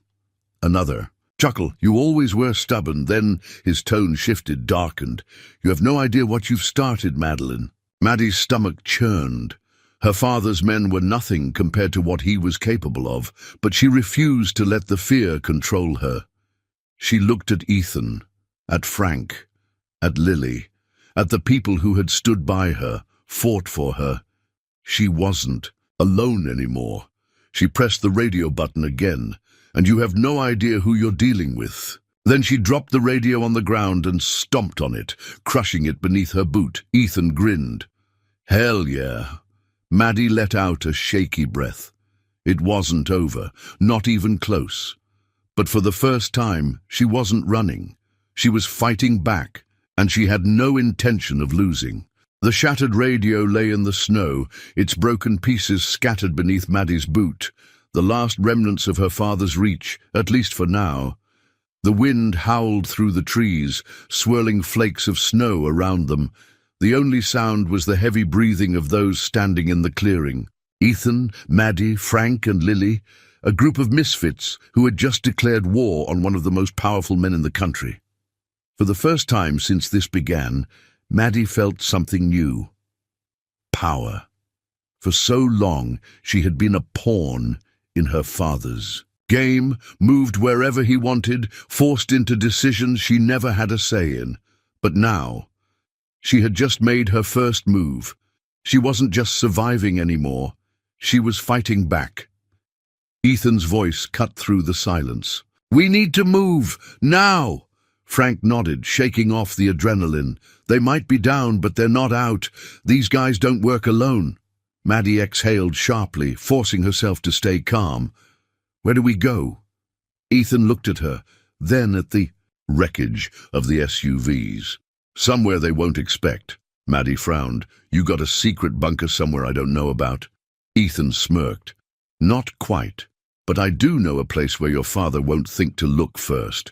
[SPEAKER 1] Another chuckle. "You always were stubborn." Then his tone shifted, darkened. "You have no idea what you've started, Madeline." Maddie's stomach churned. Her father's men were nothing compared to what he was capable of, but she refused to let the fear control her. She looked at Ethan, at Frank, at Lily, at the people who had stood by her, fought for her. She wasn't alone anymore. She pressed the radio button again. "And you have no idea who you're dealing with." Then she dropped the radio on the ground and stomped on it, crushing it beneath her boot. Ethan grinned. "Hell yeah." Maddie let out a shaky breath. It wasn't over, not even close. But for the first time, she wasn't running. She was fighting back, and she had no intention of losing. The shattered radio lay in the snow, its broken pieces scattered beneath Maddie's boot, the last remnants of her father's reach, at least for now. The wind howled through the trees, swirling flakes of snow around them. The only sound was the heavy breathing of those standing in the clearing. Ethan, Maddie, Frank, and Lily, a group of misfits who had just declared war on one of the most powerful men in the country. For the first time since this began, Maddie felt something new. Power. For so long, she had been a pawn in her father's game, moved wherever he wanted, forced into decisions she never had a say in. But now, she had just made her first move. She wasn't just surviving anymore. She was fighting back. Ethan's voice cut through the silence. "We need to move, now!" Frank nodded, shaking off the adrenaline. "They might be down, but they're not out. These guys don't work alone." Maddie exhaled sharply, forcing herself to stay calm. "Where do we go?" Ethan looked at her, then at the wreckage of the SUVs. "Somewhere they won't expect." Maddie frowned. "You got a secret bunker somewhere I don't know about?" Ethan smirked. "Not quite, but I do know a place where your father won't think to look first."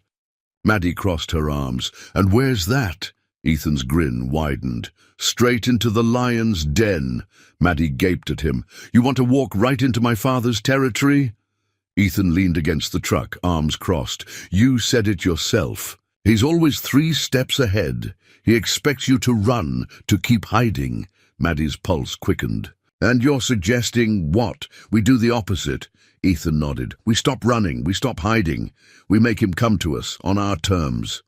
[SPEAKER 1] Maddie crossed her arms. "And where's that?" Ethan's grin widened. "Straight into the lion's den." Maddie gaped at him. "You want to walk right into my father's territory?" Ethan leaned against the truck, arms crossed. "You said it yourself. He's always 3 steps ahead. He expects you to run, to keep hiding." Maddie's pulse quickened. And you're suggesting what? We do the opposite. Ethan nodded. We stop running, we stop hiding. We make him come to us, on our terms.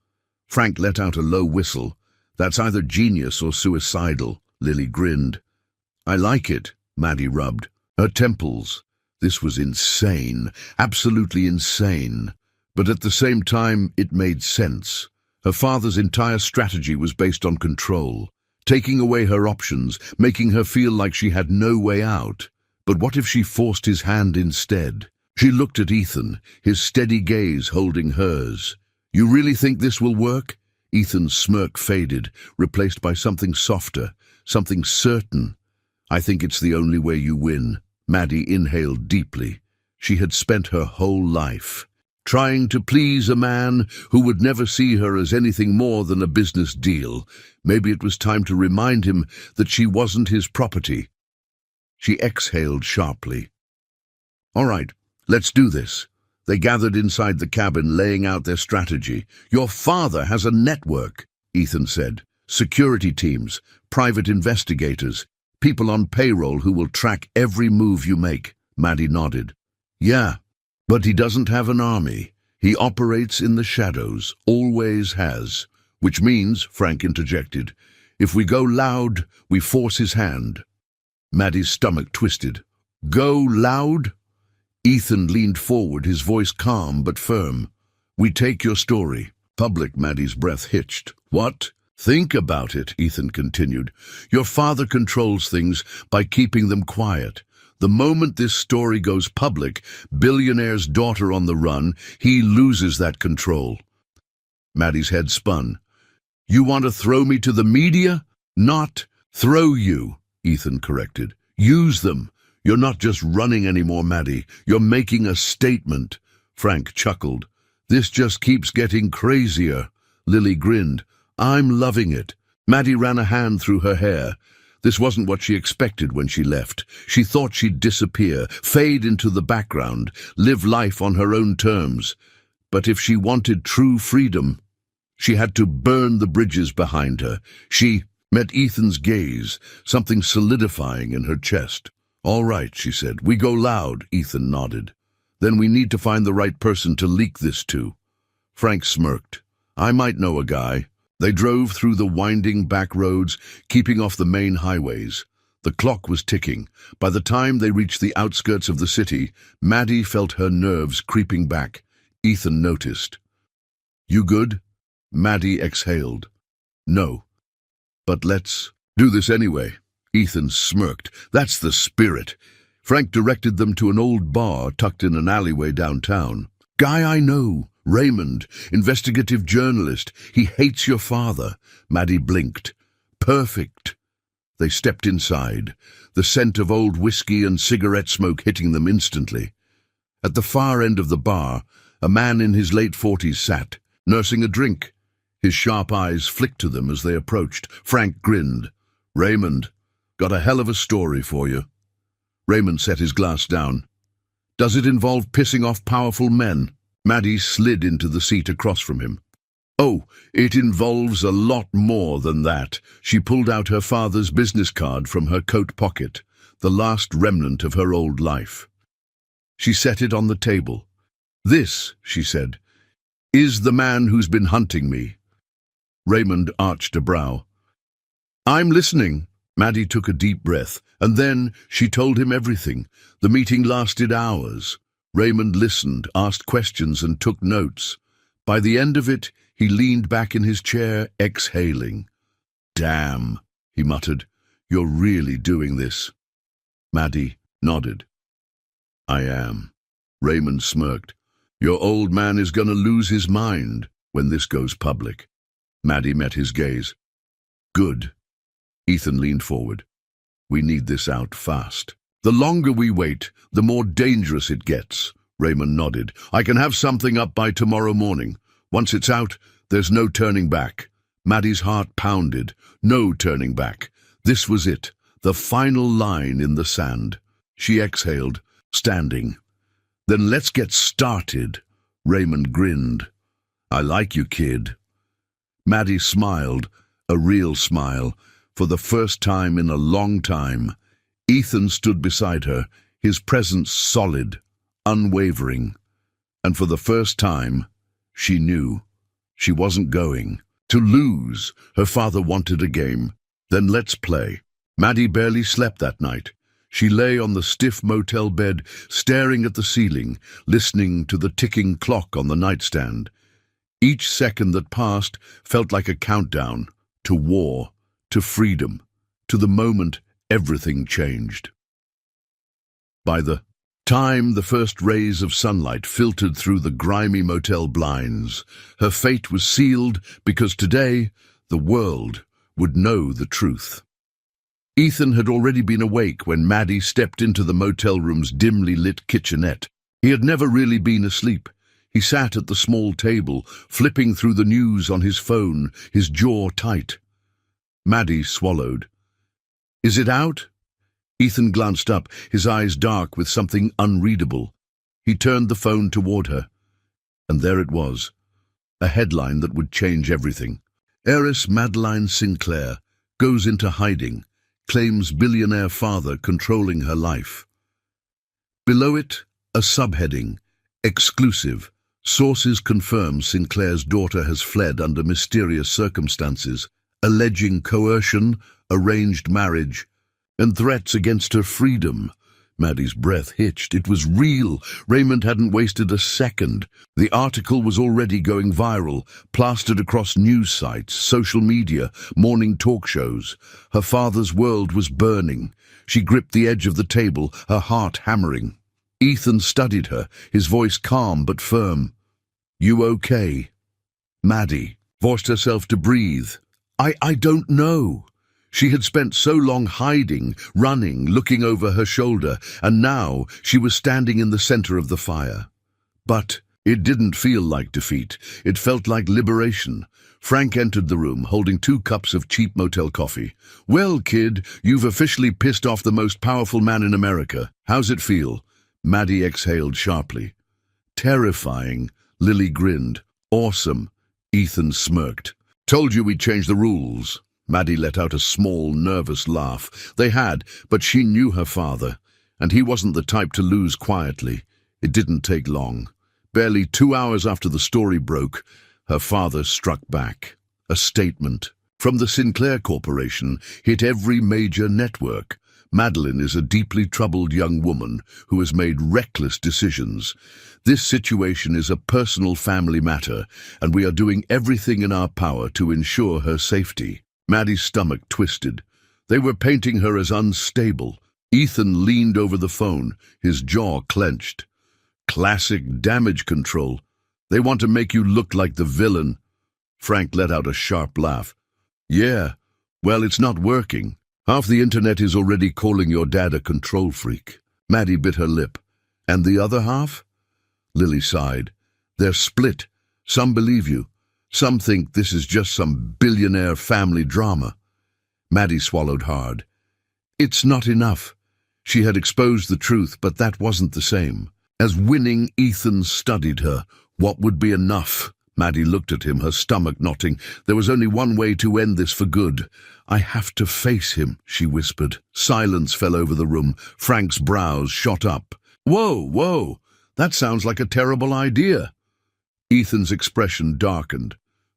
[SPEAKER 1] Frank let out a low whistle. That's either genius or suicidal. Lily grinned. I like it, Maddie rubbed her temples. This was insane, absolutely insane. But at the same time, it made sense. Her father's entire strategy was based on control, taking away her options, making her feel like she had no way out. But what if she forced his hand instead? She looked at Ethan, his steady gaze holding hers. You really think this will work? Ethan's smirk faded, replaced by something softer, something certain. I think it's the only way you win. Maddie inhaled deeply. She had spent her whole life trying to please a man who would never see her as anything more than a business deal. Maybe it was time to remind him that she wasn't his property. She exhaled sharply. All right, let's do this. They gathered inside the cabin, laying out their strategy. Your father has a network, Ethan said. Security teams, private investigators, people on payroll who will track every move you make. Maddie nodded. Yeah, but he doesn't have an army. He operates in the shadows, always has. Which means, Frank interjected, if we go loud, we force his hand. Maddie's stomach twisted. Go loud? Ethan leaned forward, his voice calm but firm. We take your story. Public. Maddie's breath hitched. What? Think about it, Ethan continued. Your father controls things by keeping them quiet. The moment this story goes public, billionaire's daughter on the run, he loses that control. Maddie's head spun. You want to throw me to the media? Not throw you, Ethan corrected. Use them. You're not just running anymore, Maddie. You're making a statement. Frank chuckled. This just keeps getting crazier. Lily grinned. I'm loving it. Maddie ran a hand through her hair. This wasn't what she expected when she left. She thought she'd disappear, fade into the background, live life on her own terms. But if she wanted true freedom, she had to burn the bridges behind her. She met Ethan's gaze, something solidifying in her chest. All right, she said. We go loud, Ethan nodded. Then we need to find the right person to leak this to. Frank smirked. I might know a guy. They drove through the winding back roads, keeping off the main highways. The clock was ticking. By the time they reached the outskirts of the city, Maddie felt her nerves creeping back. Ethan noticed. You good? Maddie exhaled. No. But let's do this anyway. Ethan smirked. That's the spirit. Frank directed them to an old bar tucked in an alleyway downtown. Guy I know. Raymond, investigative journalist. He hates your father. Maddie blinked. Perfect. They stepped inside, the scent of old whiskey and cigarette smoke hitting them instantly. At the far end of the bar, a man in his late 40s sat, nursing a drink. His sharp eyes flicked to them as they approached. Frank grinned. Raymond, got a hell of a story for you. Raymond set his glass down. Does it involve pissing off powerful men? Maddie slid into the seat across from him. Oh, it involves a lot more than that. She pulled out her father's business card from her coat pocket, the last remnant of her old life. She set it on the table. This, she said, is the man who's been hunting me. Raymond arched a brow. I'm listening. Maddie took a deep breath, and then she told him everything. The meeting lasted hours. Raymond listened, asked questions, and took notes. By the end of it, he leaned back in his chair, exhaling. Damn, he muttered, you're really doing this. Maddie nodded. I am. Raymond smirked. Your old man is going to lose his mind when this goes public. Maddie met his gaze. Good. Ethan leaned forward. We need this out fast. The longer we wait, the more dangerous it gets. Raymond nodded. I can have something up by tomorrow morning. Once it's out, there's no turning back. Maddie's heart pounded. No turning back. This was it, the final line in the sand. She exhaled, standing. Then let's get started. Raymond grinned. I like you, kid. Maddie smiled, a real smile, for the first time in a long time. Ethan stood beside her, his presence solid, unwavering. And for the first time, she knew she wasn't going to lose. Her father wanted a game. Then let's play. Maddie barely slept that night. She lay on the stiff motel bed, staring at the ceiling, listening to the ticking clock on the nightstand. Each second that passed felt like a countdown to war, to freedom, to the moment everything changed. By the time the first rays of sunlight filtered through the grimy motel blinds, her fate was sealed because today the world would know the truth. Ethan had already been awake when Maddie stepped into the motel room's dimly lit kitchenette. He had never really been asleep. He sat at the small table, flipping through the news on his phone, his jaw tight. Maddie swallowed. "Is it out?" Ethan glanced up, his eyes dark with something unreadable. He turned the phone toward her, and there it was, a headline that would change everything. Heiress Madeline Sinclair goes into hiding, claims billionaire father controlling her life. Below it, a subheading, exclusive. Sources confirm Sinclair's daughter has fled under mysterious circumstances, alleging coercion, arranged marriage, and threats against her freedom. Maddie's breath hitched. It was real. Raymond hadn't wasted a second. The article was already going viral, plastered across news sites, social media, morning talk shows. Her father's world was burning. She gripped the edge of the table, her heart hammering. Ethan studied her, his voice calm but firm. "You okay?" Maddie forced herself to breathe. I don't know." She had spent so long hiding, running, looking over her shoulder, and now she was standing in the center of the fire. But it didn't feel like defeat. It felt like liberation. Frank entered the room, holding 2 cups of cheap motel coffee. "Well, kid, you've officially pissed off the most powerful man in America. How's it feel?" Maddie exhaled sharply. "Terrifying," Lily grinned. "Awesome," Ethan smirked. "Told you we'd change the rules." Maddie let out a small, nervous laugh. They had, but she knew her father, and he wasn't the type to lose quietly. It didn't take long. Barely 2 hours after the story broke, her father struck back. A statement from the Sinclair Corporation hit every major network. Madeline is a deeply troubled young woman who has made reckless decisions. This situation is a personal family matter, and we are doing everything in our power to ensure her safety. Maddie's stomach twisted. They were painting her as unstable. Ethan leaned over the phone, his jaw clenched. "Classic damage control. They want to make you look like the villain." Frank let out a sharp laugh. "Yeah, well, it's not working. Half the internet is already calling your dad a control freak." Maddie bit her lip. "And the other half?" Lily sighed. "They're split. Some believe you. Some think this is just some billionaire family drama." Maddie swallowed hard. It's not enough. She had exposed the truth, but that wasn't the same. As winning, Ethan studied her. What would be enough? Maddie looked at him, her stomach knotting. There was only one way to end this for good. "I have to face him," she whispered. Silence fell over the room. Frank's brows shot up. Whoa, that sounds like a terrible idea." Ethan's expression darkened.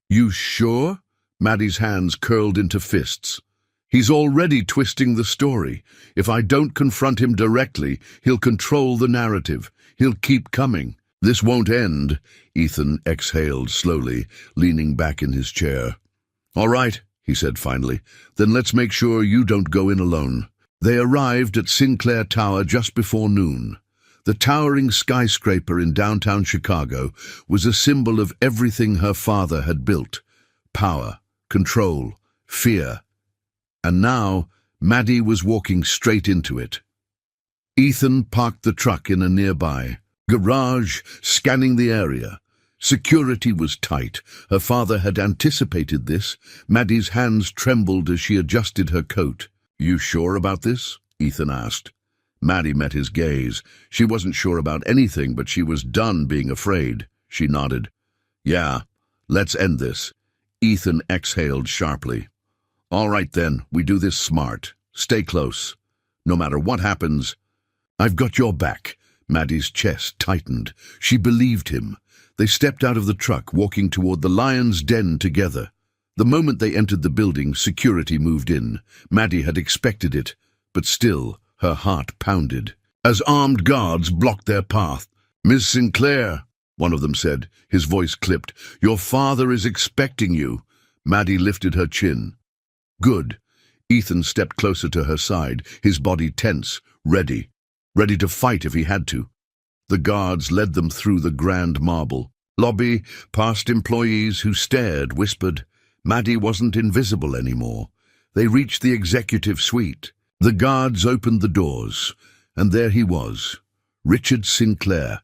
[SPEAKER 1] "You sure?" Maddie's hands curled into fists. "He's already twisting the story. If I don't confront him directly, he'll control the narrative. He'll keep coming. This won't end." Ethan exhaled slowly, leaning back in his chair. "All right," he said finally. "Then let's make sure you don't go in alone." They arrived at Sinclair Tower just before noon. The towering skyscraper in downtown Chicago was a symbol of everything her father had built. Power, control, fear. And now, Maddie was walking straight into it. Ethan parked the truck in a nearby garage, scanning the area. Security was tight. Her father had anticipated this. Maddie's hands trembled as she adjusted her coat. "You sure about this?" Ethan asked. Maddie met his gaze. She wasn't sure about anything, but she was done being afraid. She nodded. "Yeah, let's end this." Ethan exhaled sharply. "All right then, we do this smart. Stay close." No matter what happens, I've got your back. Maddie's chest tightened. She believed him. They stepped out of the truck, walking toward the lion's den together. The moment they entered the building, security moved in. Maddie had expected it, but still, her heart pounded. As armed guards blocked their path, "Miss Sinclair," one of them said, his voice clipped, "your father is expecting you." Maddie lifted her chin. Good. Ethan stepped closer to her side, his body tense, ready to fight if he had to. The guards led them through the grand marble lobby, past employees who stared, whispered. Maddie wasn't invisible anymore. They reached the executive suite. The guards opened the doors, and there he was, Richard Sinclair.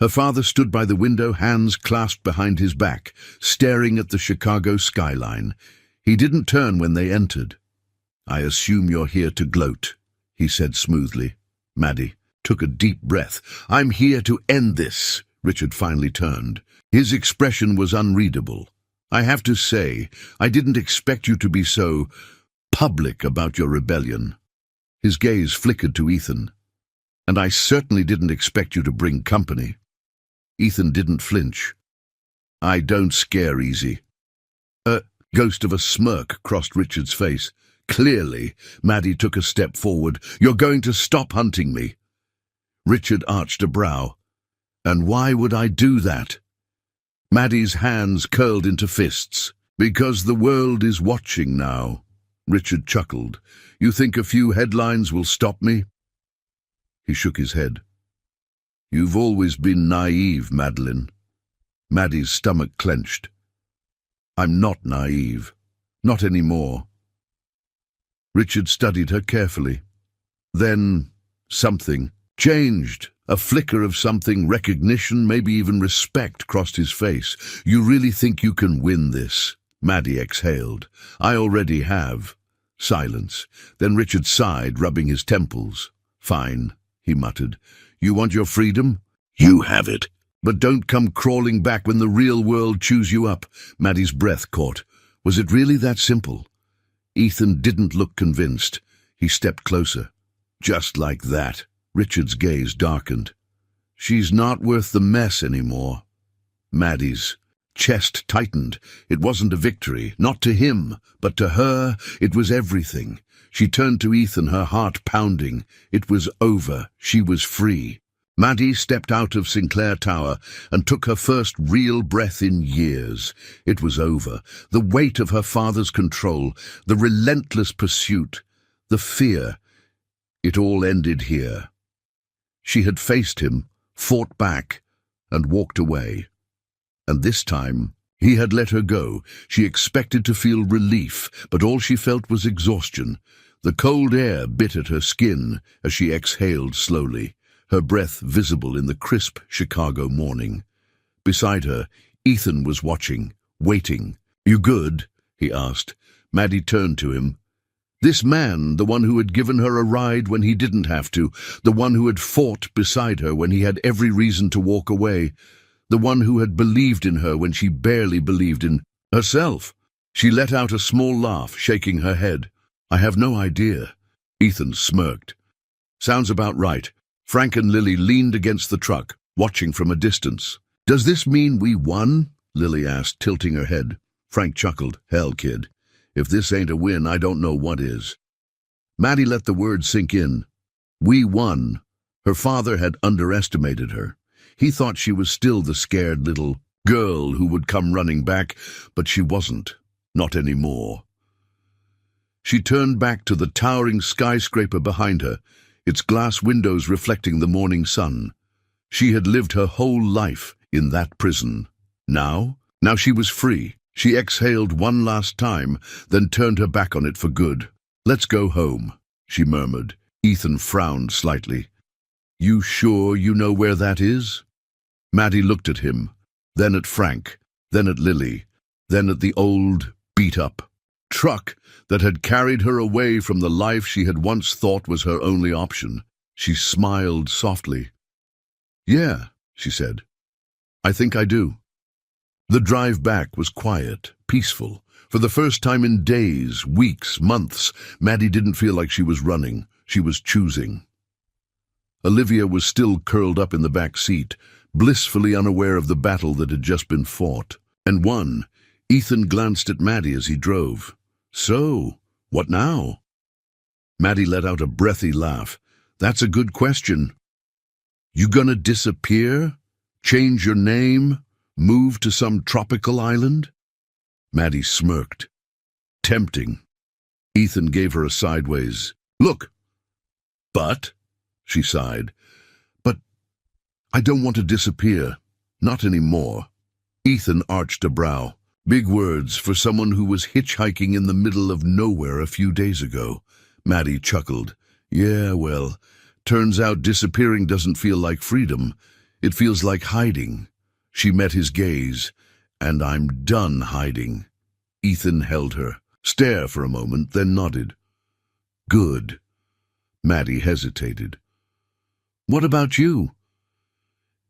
[SPEAKER 1] Her father stood by the window, hands clasped behind his back, staring at the Chicago skyline. He didn't turn when they entered. "I assume you're here to gloat," he said smoothly. Maddie took a deep breath. "I'm here to end this." Richard finally turned. His expression was unreadable. "I have to say, I didn't expect you to be so public about your rebellion." His gaze flickered to Ethan. "And I certainly didn't expect you to bring company." Ethan didn't flinch. "I don't scare easy." A ghost of a smirk crossed Richard's face. "Clearly." Maddie took a step forward. "You're going to stop hunting me." Richard arched a brow. "And why would I do that?" Maddie's hands curled into fists. "Because the world is watching now." Richard chuckled. "You think a few headlines will stop me?" He shook his head. "You've always been naive, Madeline." Maddie's stomach clenched. "I'm not naive. Not anymore." Richard studied her carefully. Then something changed. A flicker of something, recognition, maybe even respect, crossed his face. "You really think you can win this?" Maddie exhaled. "I already have." Silence. Then Richard sighed, rubbing his temples. "Fine," he muttered. "You want your freedom? You have it. But don't come crawling back when the real world chews you up." Maddie's breath caught. Was it really that simple? Ethan didn't look convinced. He stepped closer. "Just like that." Richard's gaze darkened. "She's not worth the mess anymore." Maddie's chest tightened. It wasn't a victory, not to him, but to her it was everything. She turned to Ethan, her heart pounding. It was over. She was free. Maddie stepped out of Sinclair Tower and took her first real breath in years. It was over. The weight of her father's control, the relentless pursuit, the fear. It all ended here. She had faced him, fought back, and walked away. And this time, he had let her go. She expected to feel relief, but all she felt was exhaustion. The cold air bit at her skin as she exhaled slowly, her breath visible in the crisp Chicago morning. Beside her, Ethan was watching, waiting. "You good?" he asked. Maddie turned to him. This man, the one who had given her a ride when he didn't have to, the one who had fought beside her when he had every reason to walk away, the one who had believed in her when she barely believed in herself. She let out a small laugh, shaking her head. "I have no idea." Ethan smirked. "Sounds about right." Frank and Lily leaned against the truck, watching from a distance. "Does this mean we won?" Lily asked, tilting her head. Frank chuckled. "Hell, kid. If this ain't a win, I don't know what is." Maddie let the words sink in. We won. Her father had underestimated her. He thought she was still the scared little girl who would come running back, but she wasn't. Not anymore. She turned back to the towering skyscraper behind her, its glass windows reflecting the morning sun. She had lived her whole life in that prison. Now she was free. She exhaled one last time, then turned her back on it for good. "Let's go home," she murmured. Ethan frowned slightly. "You sure you know where that is?" Maddie looked at him, then at Frank, then at Lily, then at the old, beat-up truck that had carried her away from the life she had once thought was her only option. She smiled softly. "Yeah," she said. "I think I do." The drive back was quiet, peaceful. For the first time in days, weeks, months, Maddie didn't feel like she was running. She was choosing. Olivia was still curled up in the back seat, blissfully unaware of the battle that had just been fought. And won. Ethan glanced at Maddie as he drove. So, what now? Maddie let out a breathy laugh. That's a good question. You gonna disappear? Change your name? Move to some tropical island? Maddie smirked. Tempting. Ethan gave her a sideways look. But, she sighed, but I don't want to disappear. Not anymore. Ethan arched a brow. Big words for someone who was hitchhiking in the middle of nowhere a few days ago. Maddie chuckled. Yeah, well, turns out disappearing doesn't feel like freedom. It feels like hiding. She met his gaze. And I'm done hiding. Ethan held her. Stare for a moment, then nodded. Good. Maddie hesitated. What about you?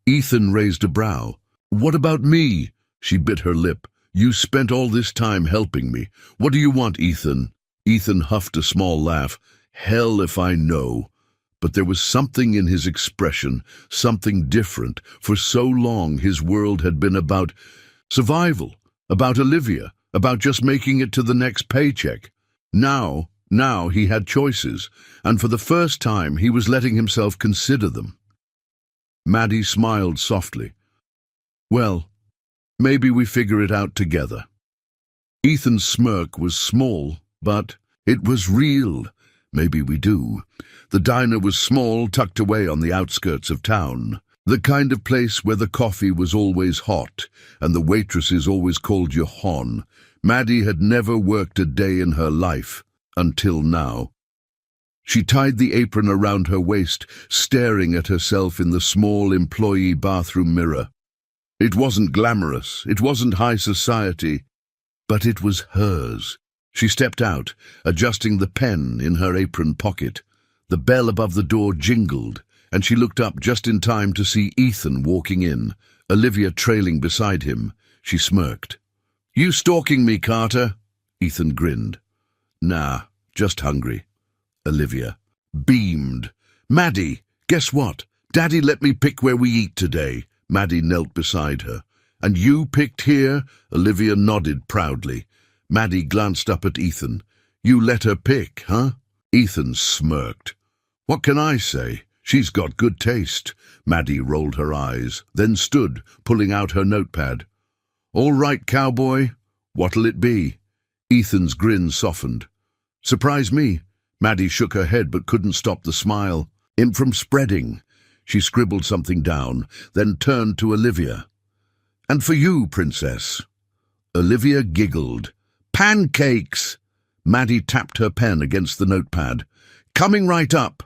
[SPEAKER 1] Ethan raised a brow. What about me? She bit her lip. You spent all this time helping me. What do you want, Ethan? Ethan huffed a small laugh. Hell if I know. But there was something in his expression, something different. For so long his world had been about survival, about Olivia, about just making it to the next paycheck. Now he had choices, and for the first time he was letting himself consider them. Maddie smiled softly. Well, maybe we figure it out together. Ethan's smirk was small, but it was real. Maybe we do. The diner was small, tucked away on the outskirts of town. The kind of place where the coffee was always hot, and the waitresses always called you Hon. Maddie had never worked a day in her life, until now. She tied the apron around her waist, staring at herself in the small employee bathroom mirror. It wasn't glamorous, it wasn't high society, but it was hers. She stepped out, adjusting the pen in her apron pocket. The bell above the door jingled, and she looked up just in time to see Ethan walking in, Olivia trailing beside him. She smirked. You stalking me, Carter? Ethan grinned. Nah, just hungry. Olivia beamed. Maddie, guess what? Daddy let me pick where we eat today. Maddie knelt beside her. And you picked here? Olivia nodded proudly. Maddie glanced up at Ethan. You let her pick, huh? Ethan smirked. What can I say? She's got good taste. Maddie rolled her eyes, then stood, pulling out her notepad. All right, cowboy. What'll it be? Ethan's grin softened. Surprise me. Maddie shook her head but couldn't stop the smile. From spreading. She scribbled something down, then turned to Olivia. And for you, Princess. Olivia giggled. Pancakes! Maddie tapped her pen against the notepad. Coming right up.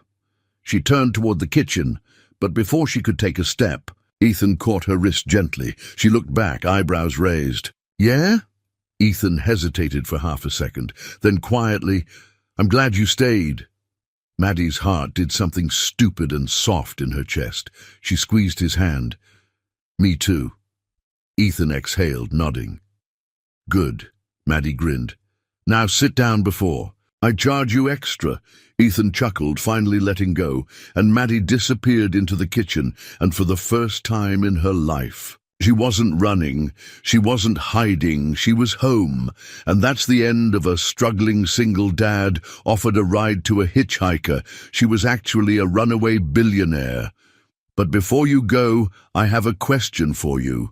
[SPEAKER 1] She turned toward the kitchen, but before she could take a step, Ethan caught her wrist gently. She looked back, eyebrows raised. Yeah? Ethan hesitated for half a second, then quietly, I'm glad you stayed. Maddie's heart did something stupid and soft in her chest. She squeezed his hand. Me too. Ethan exhaled, nodding. Good. Maddie grinned. Now sit down before. I charge you extra. Ethan chuckled, finally letting go, and Maddie disappeared into the kitchen, and for the first time in her life. She wasn't running, she wasn't hiding, she was home, and that's the end of a struggling single dad offered a ride to a hitchhiker. She was actually a runaway billionaire. But before you go, I have a question for you.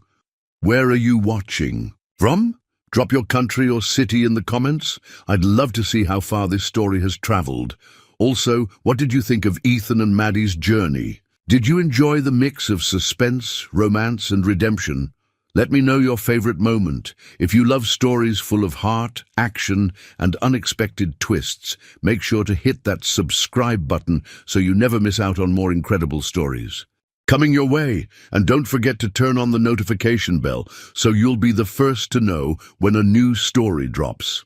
[SPEAKER 1] Where are you watching from? Drop your country or city in the comments. I'd love to see how far this story has traveled. Also, what did you think of Ethan and Maddie's journey? Did you enjoy the mix of suspense, romance, and redemption? Let me know your favorite moment. If you love stories full of heart, action, and unexpected twists, make sure to hit that subscribe button so you never miss out on more incredible stories. Coming your way, and don't forget to turn on the notification bell so you'll be the first to know when a new story drops.